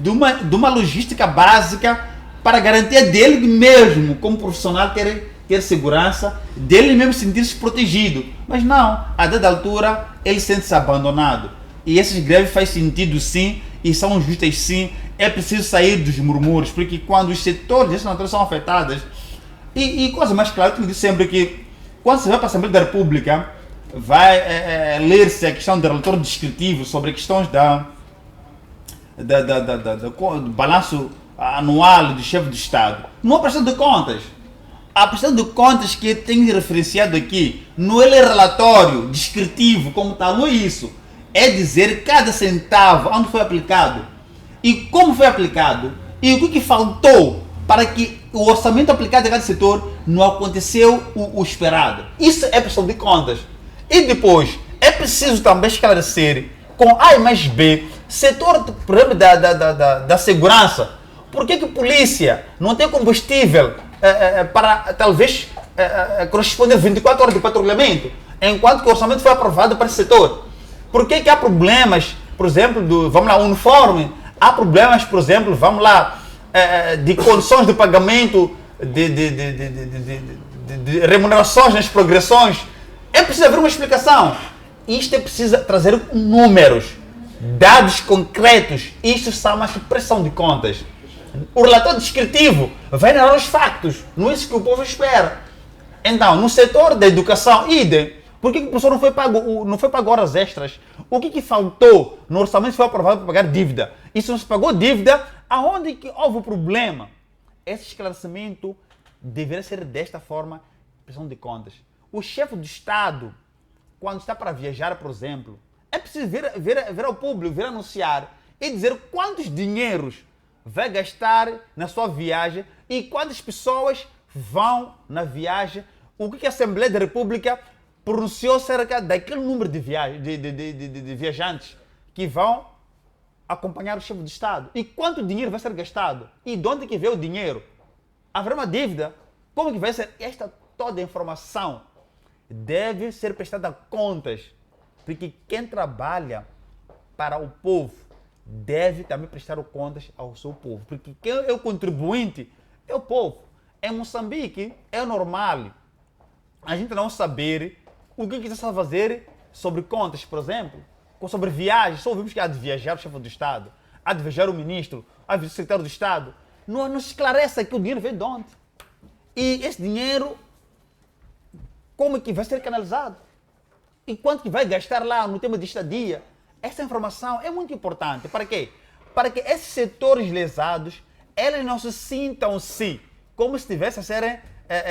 de uma logística básica para a garantia dele mesmo, como profissional, ter segurança, dele mesmo sentir-se protegido. Mas não, a dada altura, ele sente-se abandonado. E essas greves faz sentido sim, e são justas sim. É preciso sair dos murmúrios, porque quando os setores dessa natureza são afetados, e coisa mais clara, eu disse sempre que quando você vai para a Assembleia da República, vai ler-se a questão do relatório descritivo sobre questões do balanço anual do chefe do Estado. Não a prestação de contas. A prestação de contas que tem referenciado aqui não é relatório descritivo como tal, não é isso. É dizer cada centavo onde foi aplicado e como foi aplicado e o que faltou para que o orçamento aplicado a cada setor não aconteceu o esperado. Isso é prestação de contas. E depois é preciso também esclarecer com A mais B, setor, por exemplo, da segurança. Por que a polícia não tem combustível para talvez corresponder a 24 horas de patrulhamento, enquanto que o orçamento foi aprovado para esse setor? Por que há problemas, por exemplo, uniforme? Há problemas, por exemplo, de condições de pagamento, de remunerações nas progressões. É preciso haver uma explicação. Isto é preciso trazer números, dados concretos. Isto são uma pressão de contas. O relatório descritivo vai narrar os factos, não é isso que o povo espera. Então, no setor da educação, idem. Por que o professor não foi pago horas extras? O que faltou no orçamento foi aprovado para pagar dívida? E se não se pagou dívida, aonde que houve o problema? Esse esclarecimento deveria ser desta forma, pressão de contas. O chefe do Estado, quando está para viajar, por exemplo, é preciso vir ao público, vir anunciar e dizer quantos dinheiros vai gastar na sua viagem e quantas pessoas vão na viagem. O que a Assembleia da República pronunciou acerca daquele número de viajantes que vão acompanhar o chefe de Estado. E quanto dinheiro vai ser gastado? E de onde que veio o dinheiro? Haverá uma dívida? Como que vai ser? Esta toda a informação deve ser prestada contas. Porque quem trabalha para o povo deve também prestar contas ao seu povo. Porque quem é o contribuinte é o povo. Em Moçambique é normal a gente não saber o que está a fazer sobre contas, por exemplo, sobre viagens. Só ouvimos que há de viajar o chefe do Estado, há de viajar o ministro, há de viajar o secretário do Estado. Não se esclarece que o dinheiro veio de onde. E esse dinheiro como que vai ser canalizado e quanto que vai gastar lá no tema de estadia. Essa informação é muito importante. Para quê? Para que esses setores lesados, eles não se sintam-se como se estivessem a serem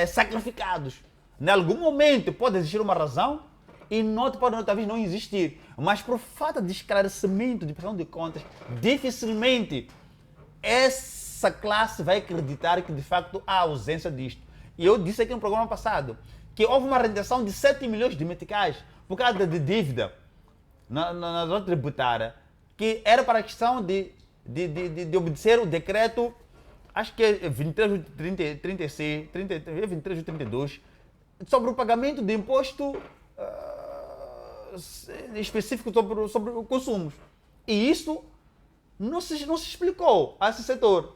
sacrificados. Em algum momento pode existir uma razão e noutra pode talvez não existir. Mas por falta de esclarecimento, de prestação de contas, dificilmente essa classe vai acreditar que de facto há ausência disto. E eu disse aqui no programa passado que houve uma rendição de 7 milhões de meticais por causa de dívida na zona tributária, que era para a questão de obedecer o decreto, acho que é 23 de 36, 23 de 32, sobre o pagamento de imposto específico sobre consumos. E isso não se explicou a esse setor.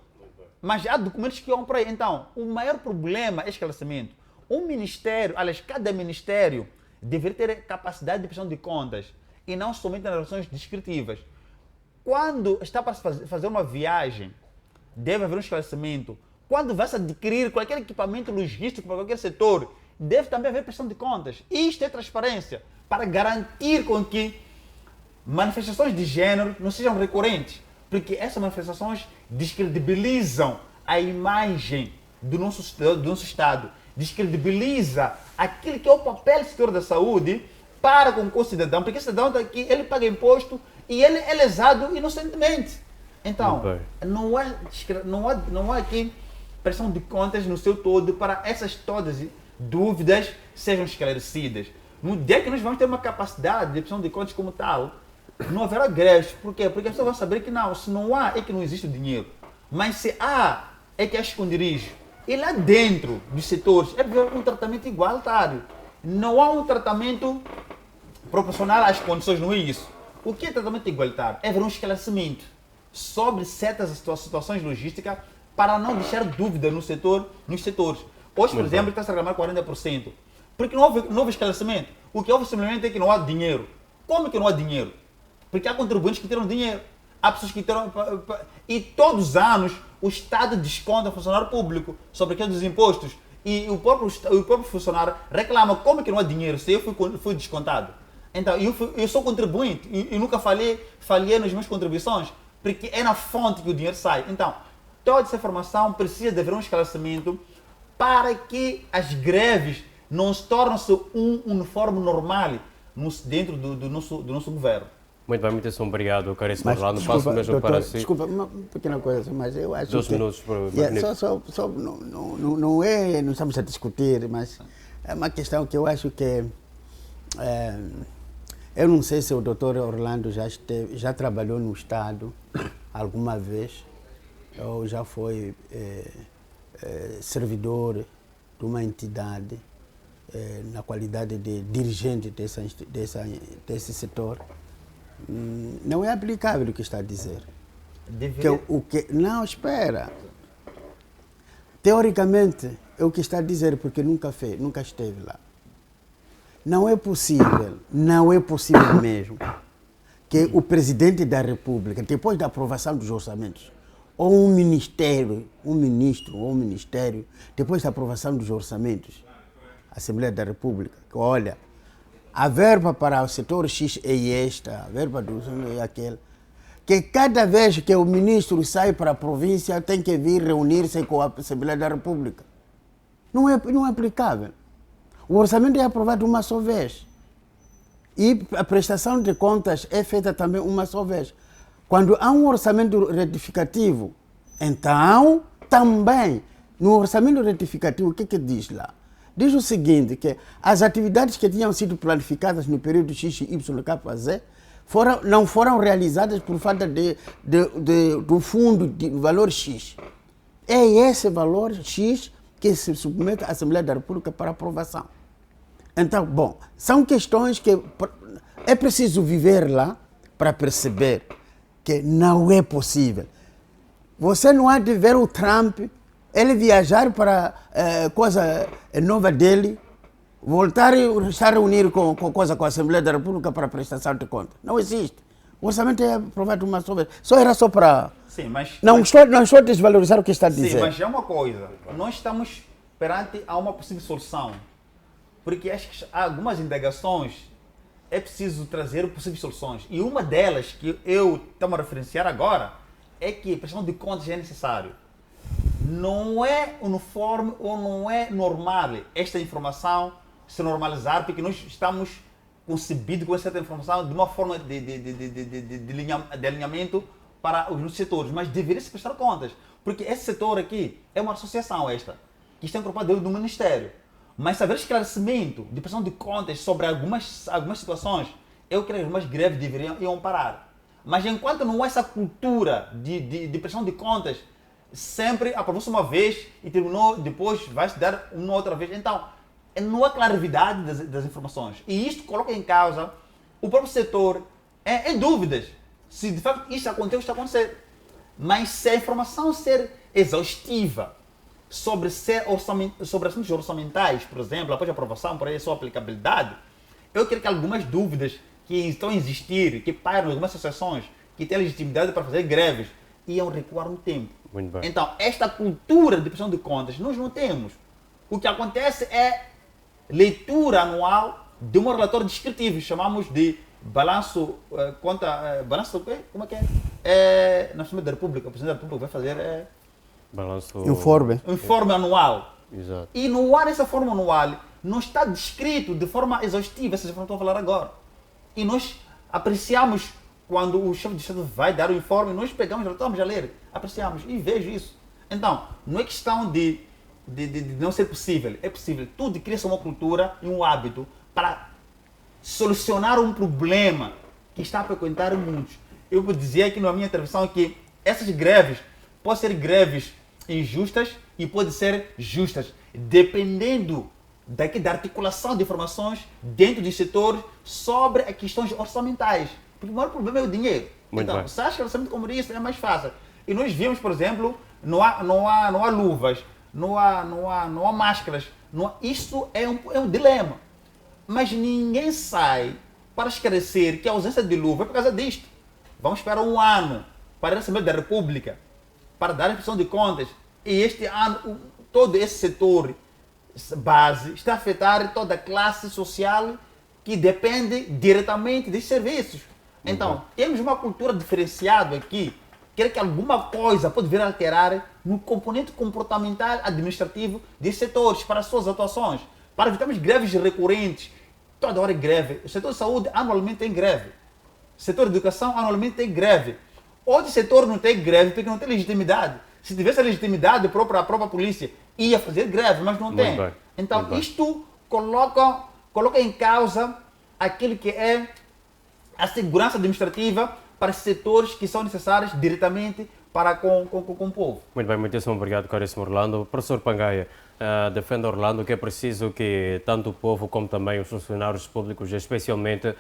Mas há documentos que vão por aí. Então, o maior problema é esclarecimento. Um ministério, aliás, cada ministério deveria ter capacidade de prestação de contas e não somente nas relações descritivas. Quando está para fazer uma viagem, deve haver um esclarecimento. Quando vai se adquirir qualquer equipamento logístico para qualquer setor, deve também haver prestação de contas. Isto é transparência, para garantir com que manifestações de género não sejam recorrentes, porque essas manifestações descredibilizam a imagem do nosso Estado, descredibiliza aquilo que é o papel do setor da saúde para com o cidadão, porque o cidadão está aqui, ele paga imposto e ele é lesado inocentemente. Então, não há aqui prestação de contas no seu todo para essas todas dúvidas sejam esclarecidas. No dia que nós vamos ter uma capacidade de prestação de contas como tal, não haverá greves. Por quê? Porque as pessoas vão saber que não, se não há, é que não existe o dinheiro. Mas se há, é que há esconderijo. E lá dentro dos setores, é um tratamento igualitário. Não há um tratamento proporcional às condições, não é isso. O que é tratamento igualitário? É haver um esclarecimento sobre certas situações logísticas para não deixar dúvida nos setores. Hoje, por exemplo, está-se a reclamar 40%. Porque não houve esclarecimento. O que houve simplesmente é que não há dinheiro. Como que não há dinheiro? Porque há contribuintes que tiram dinheiro. Há pessoas que tiram... E todos os anos o Estado desconta ao funcionário público sobre aqueles impostos. E o próprio funcionário reclama como que não há dinheiro se eu fui descontado. Então, eu sou contribuinte e nunca falhei nas minhas contribuições, porque é na fonte que o dinheiro sai. Então, toda essa informação precisa de haver um esclarecimento para que as greves não se tornem-se um uniforme normal dentro do nosso governo. Muito bem, muitíssimo obrigado, caríssimo Orlando. Passo mesmo para si. Desculpa, uma pequena coisa, mas eu acho 2 que... minutos para o não estamos a discutir, mas é uma questão que eu acho que... eu não sei se o doutor Orlando já trabalhou no Estado alguma vez, ou já foi servidor de uma entidade na qualidade de dirigente desse setor. Não é aplicável o que está a dizer. Não, espera. Teoricamente, é o que está a dizer, porque nunca esteve lá. Não é possível mesmo, que o presidente da República, depois da aprovação dos orçamentos, ou um ministro ou um ministério, depois da aprovação dos orçamentos, a Assembleia da República, que olha, a verba para o setor X é esta, a verba do é aquela, que cada vez que o ministro sai para a província tem que vir reunir-se com a Assembleia da República. Não é aplicável. O orçamento é aprovado uma só vez. E a prestação de contas é feita também uma só vez. Quando há um orçamento retificativo, então também no orçamento retificativo, o que diz lá? Diz o seguinte, que as atividades que tinham sido planificadas no período X, Y, K, Z, não foram realizadas por falta do fundo de valor X. É esse valor X que se submete à Assembleia da República para aprovação. Então, bom, são questões que é preciso viver lá para perceber que não é possível. Você não há de ver o Trump, ele viajar para coisa nova dele, voltar e estar reunido com a Assembleia da República para prestação de contas. Não existe. O orçamento é aprovado uma só vez. Era só para... Sim, mas... Não estou a desvalorizar o que está a dizer. Sim, mas é uma coisa. Nós estamos perante a uma possível solução. porque acho que algumas indagações é preciso trazer possíveis soluções. E uma delas, que eu estou a referenciar agora, é que a prestação de contas é necessário. Não é uniforme ou não é normal esta informação se normalizar, porque nós estamos concebidos com essa informação de uma forma de alinhamento para os nossos setores, mas deveria se prestar contas, porque esse setor aqui é uma associação esta, que está incorporada dentro do Ministério. Mas se haver esclarecimento de prestação de contas sobre algumas situações, eu creio que algumas greves deveriam parar. Mas enquanto não há essa cultura de prestação de contas, sempre aprovou-se uma vez e terminou, depois vai se dar uma outra vez. Então, não há claridade das informações. E isto coloca em causa o próprio setor em dúvidas. Se de facto isto aconteceu, isto está acontecendo. Mas se a informação ser exaustiva sobre assuntos orçamentais, por exemplo, após a aprovação, por aí a sua aplicabilidade, eu creio que algumas dúvidas que estão a existir, que pairam em algumas associações, que têm legitimidade para fazer greves, iam recuar no tempo. Muito bem. Então, esta cultura de prestação de contas nós não temos. O que acontece é leitura anual de um relatório descritivo, chamamos de balanço, balanço do quê? Como é que é? Na Assembleia da República, o Presidente da República vai fazer Balanço... Informe. um informe anual. Exato. E no ar essa forma anual não está descrito de forma exaustiva, essas informações que estou a falar agora. E nós apreciamos quando o chefe de Estado vai dar o informe, nós pegamos, estamos a ler, apreciamos e vejo isso. Então, não é questão de não ser possível, é possível. Tudo cria-se uma cultura e um hábito para solucionar um problema que está a frequentar muitos. Eu vou dizer aqui na minha intervenção que essas greves podem ser greves injustas e podem ser justas, dependendo da articulação de informações dentro dos setores sobre as questões orçamentais. Porque o maior problema é o dinheiro. Muito então, bem. se acha que o orçamento como isso é mais fácil. E nós vimos, por exemplo, não há luvas, não há máscaras. Isso é um dilema. Mas ninguém sai para esclarecer que a ausência de luva é por causa disto. Vamos esperar um ano para a Assembleia da República para dar a prestação de contas. E este ano, todo esse setor base está a afetar toda a classe social que depende diretamente desses serviços. Então, temos uma cultura diferenciada aqui. Quer que alguma coisa pode vir a alterar no componente comportamental administrativo desses setores para as suas atuações. Para evitarmos greves recorrentes. Toda hora é greve. O setor de saúde anualmente tem greve. O setor de educação anualmente tem greve. Outro setor não tem greve porque não tem legitimidade. Se tivesse a legitimidade, a própria polícia ia fazer greve, mas não tem. bem. Então, Muito bem. isto coloca em causa aquilo que é a segurança administrativa para os setores que são necessários diretamente para com o povo. Muito bem, muitíssimo obrigado, caríssimo Orlando. Professor Pangaia, defende Orlando que é preciso que tanto o povo como também os funcionários públicos, especialmente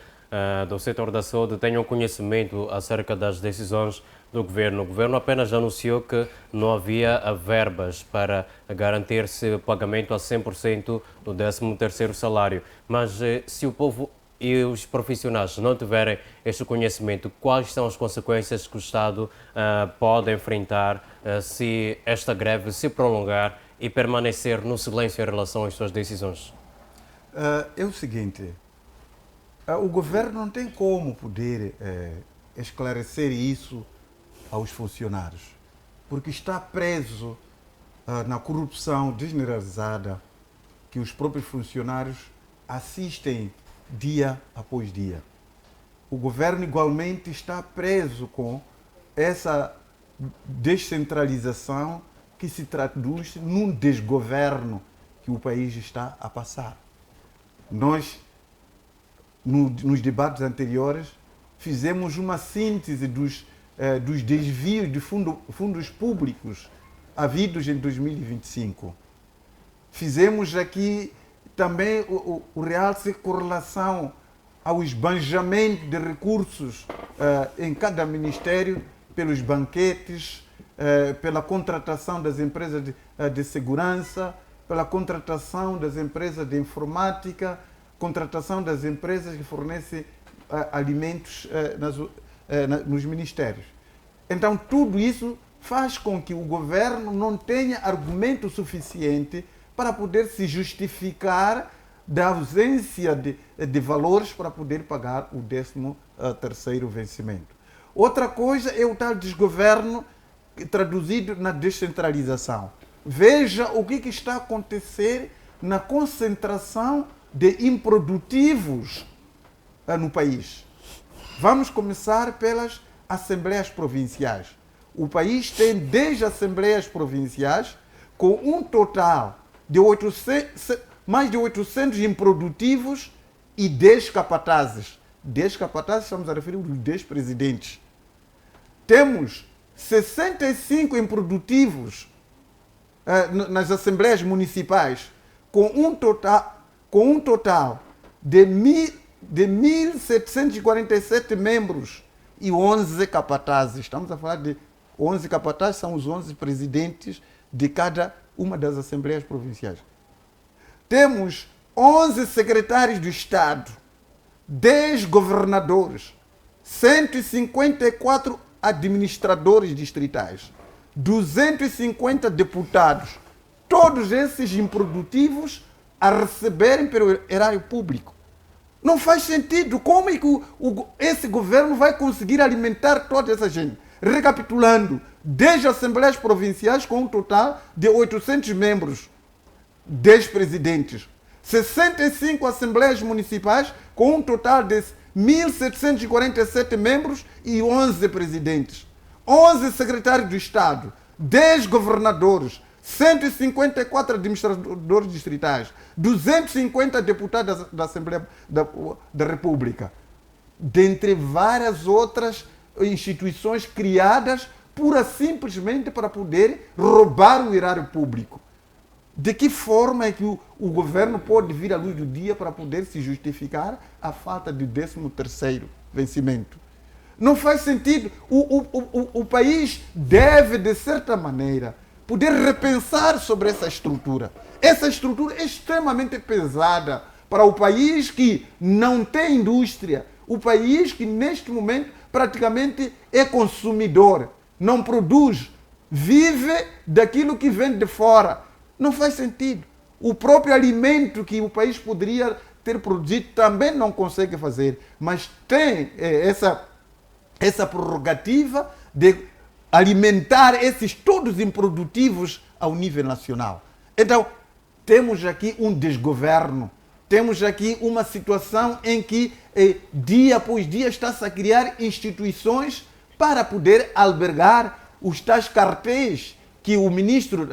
do setor da saúde, tenham conhecimento acerca das decisões do governo. O governo apenas anunciou que não havia verbas para garantir-se o pagamento a 100% do 13º salário. Mas se o povo e os profissionais não tiverem este conhecimento, quais são as consequências que o Estado pode enfrentar se esta greve se prolongar e permanecer no silêncio em relação às suas decisões? É o seguinte, o governo não tem como poder esclarecer isso aos funcionários, porque está preso na corrupção generalizada que os próprios funcionários assistem dia após dia. O governo igualmente está preso com essa descentralização que se traduz num desgoverno que o país está a passar. Nós, nos debates anteriores, fizemos uma síntese dos desvios de fundos públicos havidos em 2025. Fizemos aqui também o realce com relação ao esbanjamento de recursos em cada ministério, pelos banquetes, pela contratação das empresas de segurança, pela contratação das empresas de informática, contratação das empresas que fornecem alimentos nos ministérios. Então, tudo isso faz com que o governo não tenha argumento suficiente para poder se justificar da ausência de valores para poder pagar o 13º vencimento. Outra coisa é o tal desgoverno traduzido na descentralização. Veja o que está a acontecer na concentração de improdutivos no país. Vamos começar pelas assembleias provinciais. O país tem 10 assembleias provinciais com um total de mais de 800 improdutivos e 10 capatazes. 10 capatazes, estamos a referir aos 10 presidentes. Temos 65 improdutivos nas assembleias municipais, com um total de 1.747 membros e 11 capatazes. Estamos a falar de 11 capatazes, são os 11 presidentes de cada uma das assembleias provinciais. Temos 11 secretários do Estado, 10 governadores, 154 administradores distritais, 250 deputados, todos esses improdutivos a receberem pelo erário público. Não faz sentido. Como é que esse governo vai conseguir alimentar toda essa gente? Recapitulando, 10 assembleias provinciais com um total de 800 membros, 10 presidentes, 65 assembleias municipais com um total de 1.747 membros e 11 presidentes, 11 secretários do Estado, 10 governadores, 154 administradores distritais, 250 deputados da Assembleia da República, dentre várias outras instituições criadas pura simplesmente para poder roubar o erário público. De que forma é que o governo pode vir à luz do dia para poder se justificar a falta de 13º vencimento? Não faz sentido. O país deve, de certa maneira, poder repensar sobre essa estrutura. Essa estrutura é extremamente pesada para o país que não tem indústria, o país que neste momento praticamente é consumidor, não produz, vive daquilo que vem de fora. Não faz sentido. O próprio alimento que o país poderia ter produzido também não consegue fazer, mas tem essa prerrogativa de alimentar esses todos improdutivos ao nível nacional. Então, temos aqui um desgoverno, temos aqui uma situação em que dia após dia está-se a criar instituições para poder albergar os tais cartéis que o ministro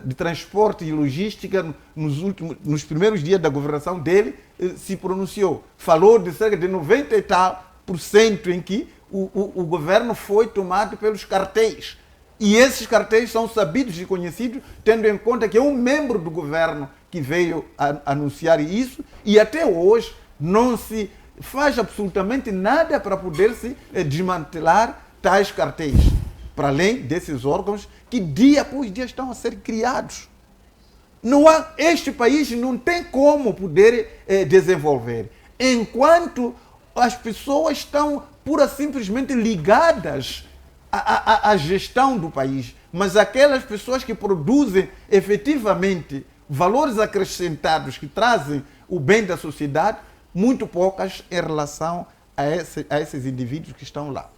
de Transporte e Logística, nos primeiros dias da governação dele, se pronunciou. Falou de cerca de 90 e tal % em que o governo foi tomado pelos cartéis. E esses cartéis são sabidos e conhecidos, tendo em conta que é um membro do governo que veio anunciar isso, e até hoje não se faz absolutamente nada para poder se desmantelar tais cartéis, para além desses órgãos que dia após dia estão a ser criados. Este país não tem como poder desenvolver enquanto as pessoas estão pura simplesmente ligadas à gestão do país, mas aquelas pessoas que produzem efetivamente valores acrescentados que trazem o bem da sociedade, muito poucas em relação a esses indivíduos que estão lá.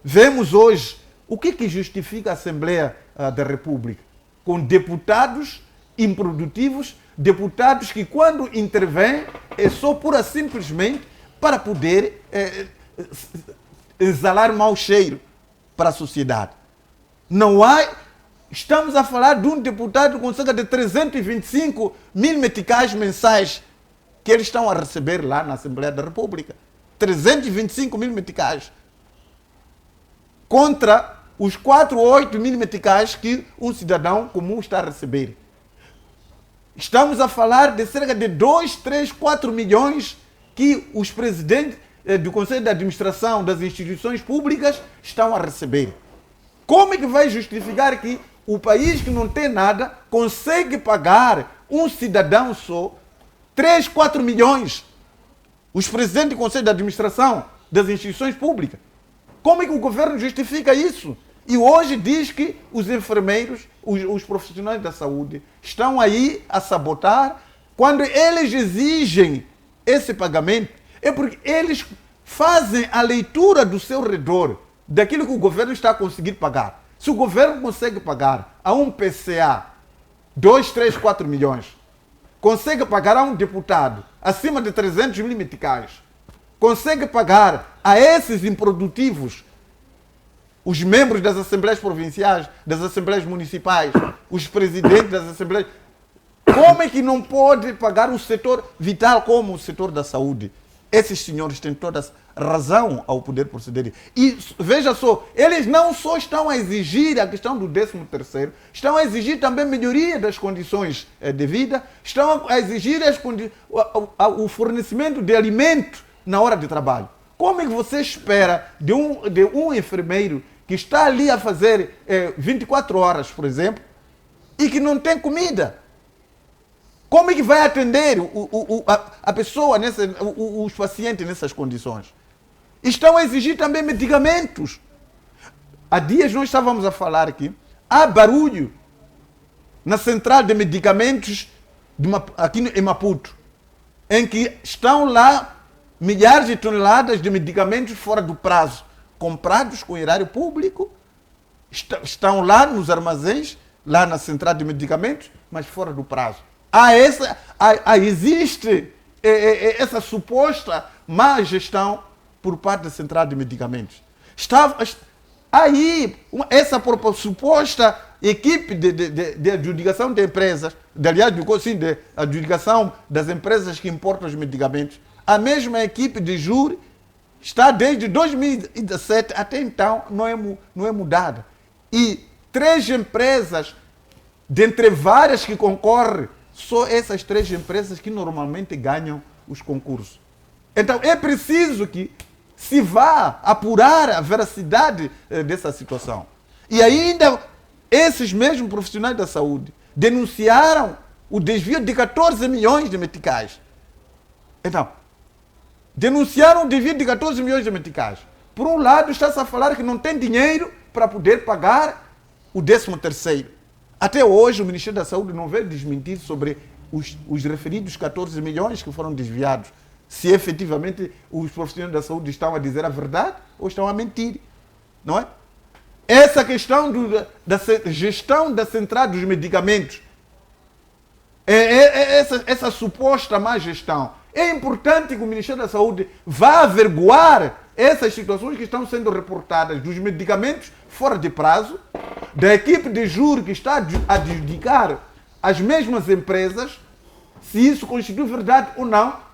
Vemos hoje o que justifica a Assembleia da República, com deputados improdutivos, deputados que quando intervêm é só pura simplesmente para poder exalar mau cheiro para a sociedade. Não há. Estamos a falar de um deputado com cerca de 325 mil meticais mensais que eles estão a receber lá na Assembleia da República. 325 mil meticais. Contra os 4 ou 8 mil meticais que um cidadão comum está a receber. Estamos a falar de cerca de 2, 3, 4 milhões que os presidentes do Conselho de Administração das instituições públicas estão a receber. Como é que vai justificar que o país que não tem nada consegue pagar um cidadão só 3, 4 milhões? Os presidentes do Conselho de Administração das instituições públicas. Como é que o governo justifica isso? E hoje diz que os enfermeiros, os profissionais da saúde, estão aí a sabotar Quando eles exigem esse pagamento, é porque eles fazem a leitura do seu redor, daquilo que o governo está a conseguir pagar. Se o governo consegue pagar a um PCA 2, 3, 4 milhões, consegue pagar a um deputado acima de 300 mil meticais, consegue pagar a esses improdutivos, os membros das assembleias provinciais, das assembleias municipais, os presidentes das assembleias, como é que não pode pagar o setor vital como o setor da saúde? Esses senhores têm toda a razão ao poder proceder. E veja só, eles não só estão a exigir a questão do 13º, estão a exigir também melhoria das condições de vida, estão a exigir o fornecimento de alimento na hora de trabalho. Como é que você espera de um enfermeiro que está ali a fazer 24 horas, por exemplo, e que não tem comida? Como é que vai atender a pessoa, os pacientes nessas condições? Estão a exigir também medicamentos. Há dias nós estávamos a falar aqui, há barulho na central de medicamentos aqui em Maputo, em que estão lá milhares de toneladas de medicamentos fora do prazo, comprados com erário público, estão lá nos armazéns, lá na central de medicamentos, mas fora do prazo. Existe essa suposta má gestão por parte da central de medicamentos. Aí, essa suposta equipe de adjudicação de empresas, de adjudicação das empresas que importam os medicamentos, a mesma equipe de júri está desde 2017 até então, não é mudada. E 3 empresas, dentre várias que concorrem, só essas 3 empresas que normalmente ganham os concursos. Então é preciso que se vá apurar a veracidade dessa situação. E ainda esses mesmos profissionais da saúde denunciaram o desvio de 14 milhões de meticais. Então, denunciaram o desvio de 14 milhões de meticais. Por um lado, está-se a falar que não tem dinheiro para poder pagar o 13º. Até hoje, o Ministério da Saúde não veio desmentir sobre os referidos 14 milhões que foram desviados. Se efetivamente os profissionais da saúde estão a dizer a verdade ou estão a mentir. Não é? Essa questão da gestão da central dos medicamentos, essa suposta má gestão, é importante que o Ministério da Saúde vá averiguar essas situações que estão sendo reportadas dos medicamentos fora de prazo, da equipe de júri que está a adjudicar as mesmas empresas, se isso constitui verdade ou não,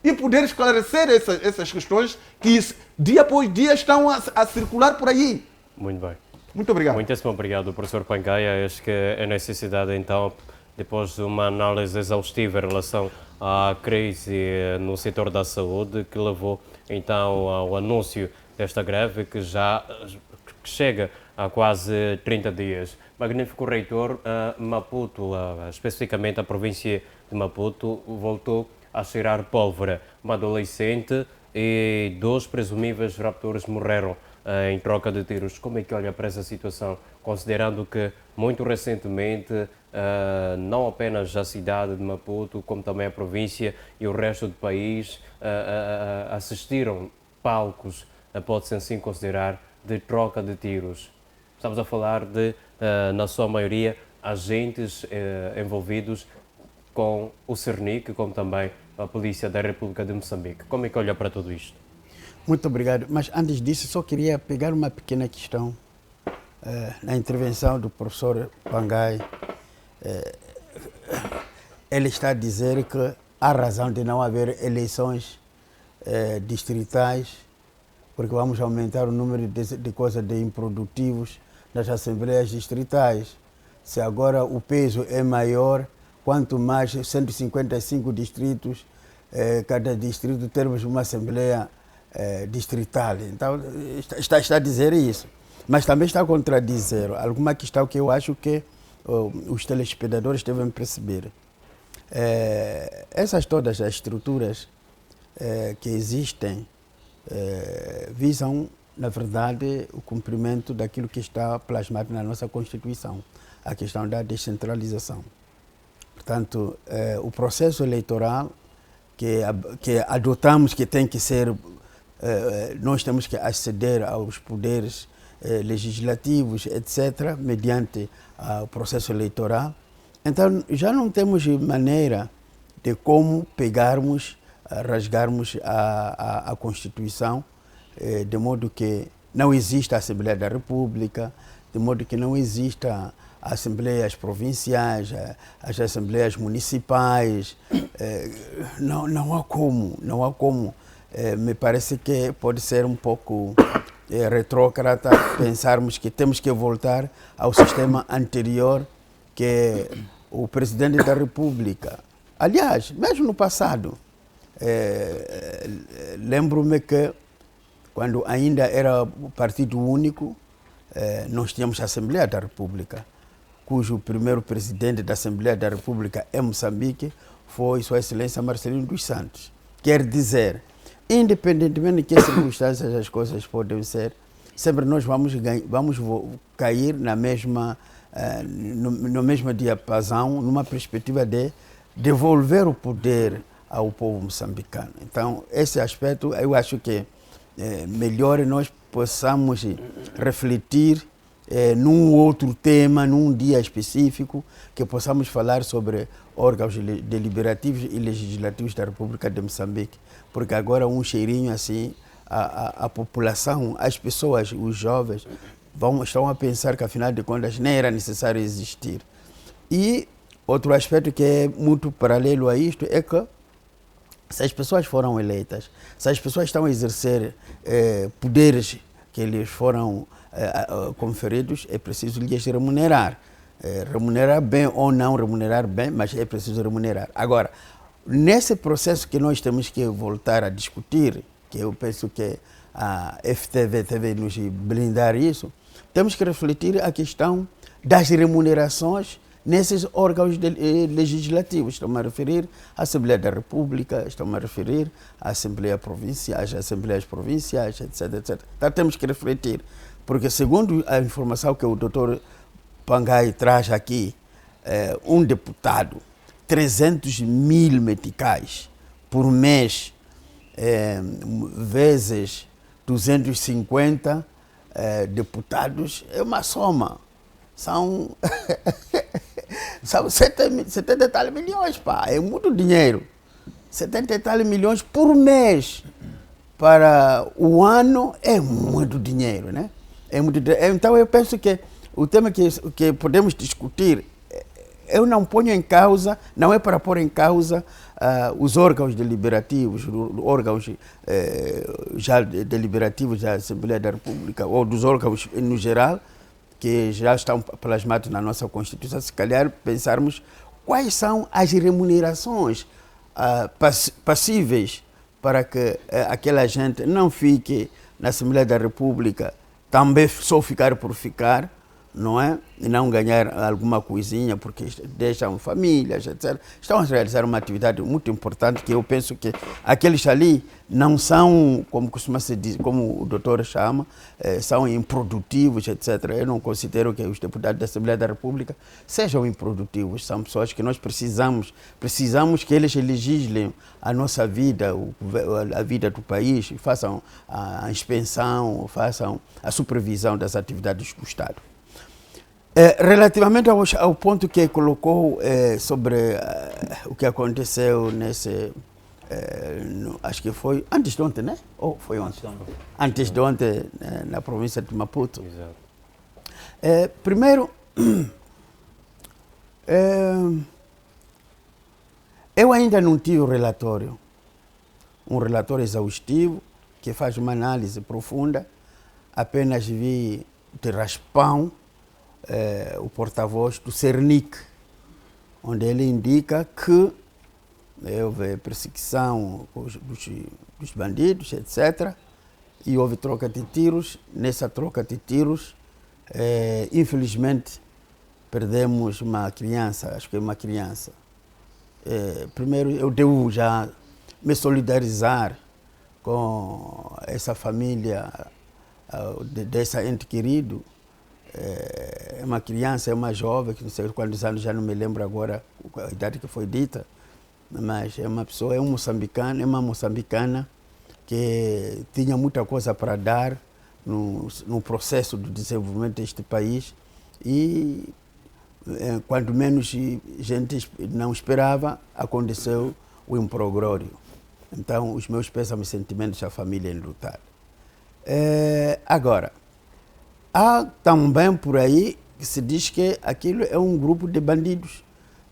e poder esclarecer essas questões que dia após dia estão a circular por aí. Muito bem. Muito obrigado. Muitíssimo obrigado, professor Pancaia. Acho que a necessidade, então, depois de uma análise exaustiva em relação à crise no setor da saúde, que levou, então, ao anúncio desta greve, que já chega há quase 30 dias. Magnífico reitor, Maputo, especificamente a província de Maputo, voltou a cheirar pólvora. Uma adolescente e 2 presumíveis raptores morreram em troca de tiros. Como é que olha para essa situação, considerando que muito recentemente não apenas a cidade de Maputo, como também a província e o resto do país assistiram palcos, pode-se assim considerar, de troca de tiros. Estamos a falar de, na sua maioria, agentes envolvidos com o Cernic, como também a Polícia da República de Moçambique. Como é que olha para tudo isto? Muito obrigado. Mas antes disso, só queria pegar uma pequena questão na intervenção do professor Pangai. Ele está a dizer que há razão de não haver eleições distritais, porque vamos aumentar o número de improdutivos nas assembleias distritais. Se agora o peso é maior, quanto mais 155 distritos, cada distrito termos uma assembleia distrital. Então, está a dizer isso. Mas também está a contradizer alguma questão que eu acho que os telespectadores devem perceber. Essas todas as estruturas que existem visam, na verdade, o cumprimento daquilo que está plasmado na nossa Constituição, a questão da descentralização. Portanto, o processo eleitoral que adotamos, que tem que ser, nós temos que aceder aos poderes legislativos, etc., mediante o processo eleitoral. Então, já não temos maneira de como pegarmos, rasgarmos a Constituição, de modo que não exista a Assembleia da República, de modo que não exista assembleias provinciais, as assembleias municipais. Não há como. Me parece que pode ser um pouco retrógrada pensarmos que temos que voltar ao sistema anterior, que o presidente da República, aliás, mesmo no passado, lembro-me que quando ainda era o partido único, nós tínhamos a Assembleia da República, cujo primeiro presidente da Assembleia da República em Moçambique foi Sua Excelência Marcelino dos Santos. Quer dizer, independentemente de que circunstâncias as coisas podem ser, sempre nós vamos cair na mesma, no mesmo diapasão, numa perspectiva de devolver o poder ao povo moçambicano. Então, esse aspecto, eu acho que melhor nós possamos refletir num outro tema, num dia específico, que possamos falar sobre órgãos deliberativos e legislativos da República de Moçambique. Porque agora um cheirinho assim, a população, as pessoas, os jovens, estão a pensar que afinal de contas nem era necessário existir. E outro aspecto que é muito paralelo a isto é que se as pessoas foram eleitas, se as pessoas estão a exercer poderes que lhes foram conferidos, é preciso lhes remunerar. Remunerar bem ou não remunerar bem, mas é preciso remunerar. Agora, nesse processo que nós temos que voltar a discutir, que eu penso que a FTV deve nos blindar isso, temos que refletir a questão das remunerações nesses órgãos legislativos. Estou-me a referir à Assembleia da República, estou-me a referir à Assembleia Provincial, às Assembleias Provinciais, etc, etc. Então temos que refletir, porque segundo a informação que o doutor Pangai traz aqui, um deputado, 300 mil meticais por mês, vezes 250 deputados, é uma soma. São 70 e tal milhões, pá, é muito dinheiro. 70 e tal milhões por mês para o ano é muito dinheiro, né? É muito dinheiro. Então eu penso que o tema que podemos discutir, eu não ponho em causa, não é para pôr em causa os órgãos deliberativos, órgãos já deliberativos da Assembleia da República, ou dos órgãos no geral, que já estão plasmados na nossa Constituição. Se calhar pensarmos quais são as remunerações passíveis para que aquela gente não fique na Assembleia da República também só ficar por ficar, não é? E não ganhar alguma coisinha porque deixam famílias, etc. Estão a realizar uma atividade muito importante que eu penso que aqueles ali não são, como costuma se dizer, como o doutor chama, são improdutivos, etc. Eu não considero que os deputados da Assembleia da República sejam improdutivos. São pessoas que nós precisamos que eles legislem a nossa vida, a vida do país, façam a inspeção, façam a supervisão das atividades do Estado. Relativamente ao ponto que colocou sobre o que aconteceu nesse, acho que foi antes de ontem, né? Ou foi ontem? Antes de ontem, na província de Maputo. Exato. Primeiro, eu ainda não tive um relatório exaustivo que faz uma análise profunda, apenas vi de raspão o porta-voz do CERNIC, onde ele indica que houve perseguição dos bandidos, etc. E houve troca de tiros. Nessa troca de tiros, infelizmente, perdemos uma criança, acho que é uma criança. Primeiro, eu devo já me solidarizar com essa família desse ente querido, é uma criança, é uma jovem, que não sei quantos anos, já não me lembro agora a idade que foi dita, mas é uma pessoa, é um moçambicano, é uma moçambicana que tinha muita coisa para dar no processo do desenvolvimento deste país e quando menos a gente não esperava, aconteceu o improgrório. Então, os meus péssimos sentimentos à família enlutada. Agora, há também por aí que se diz que aquilo é um grupo de bandidos,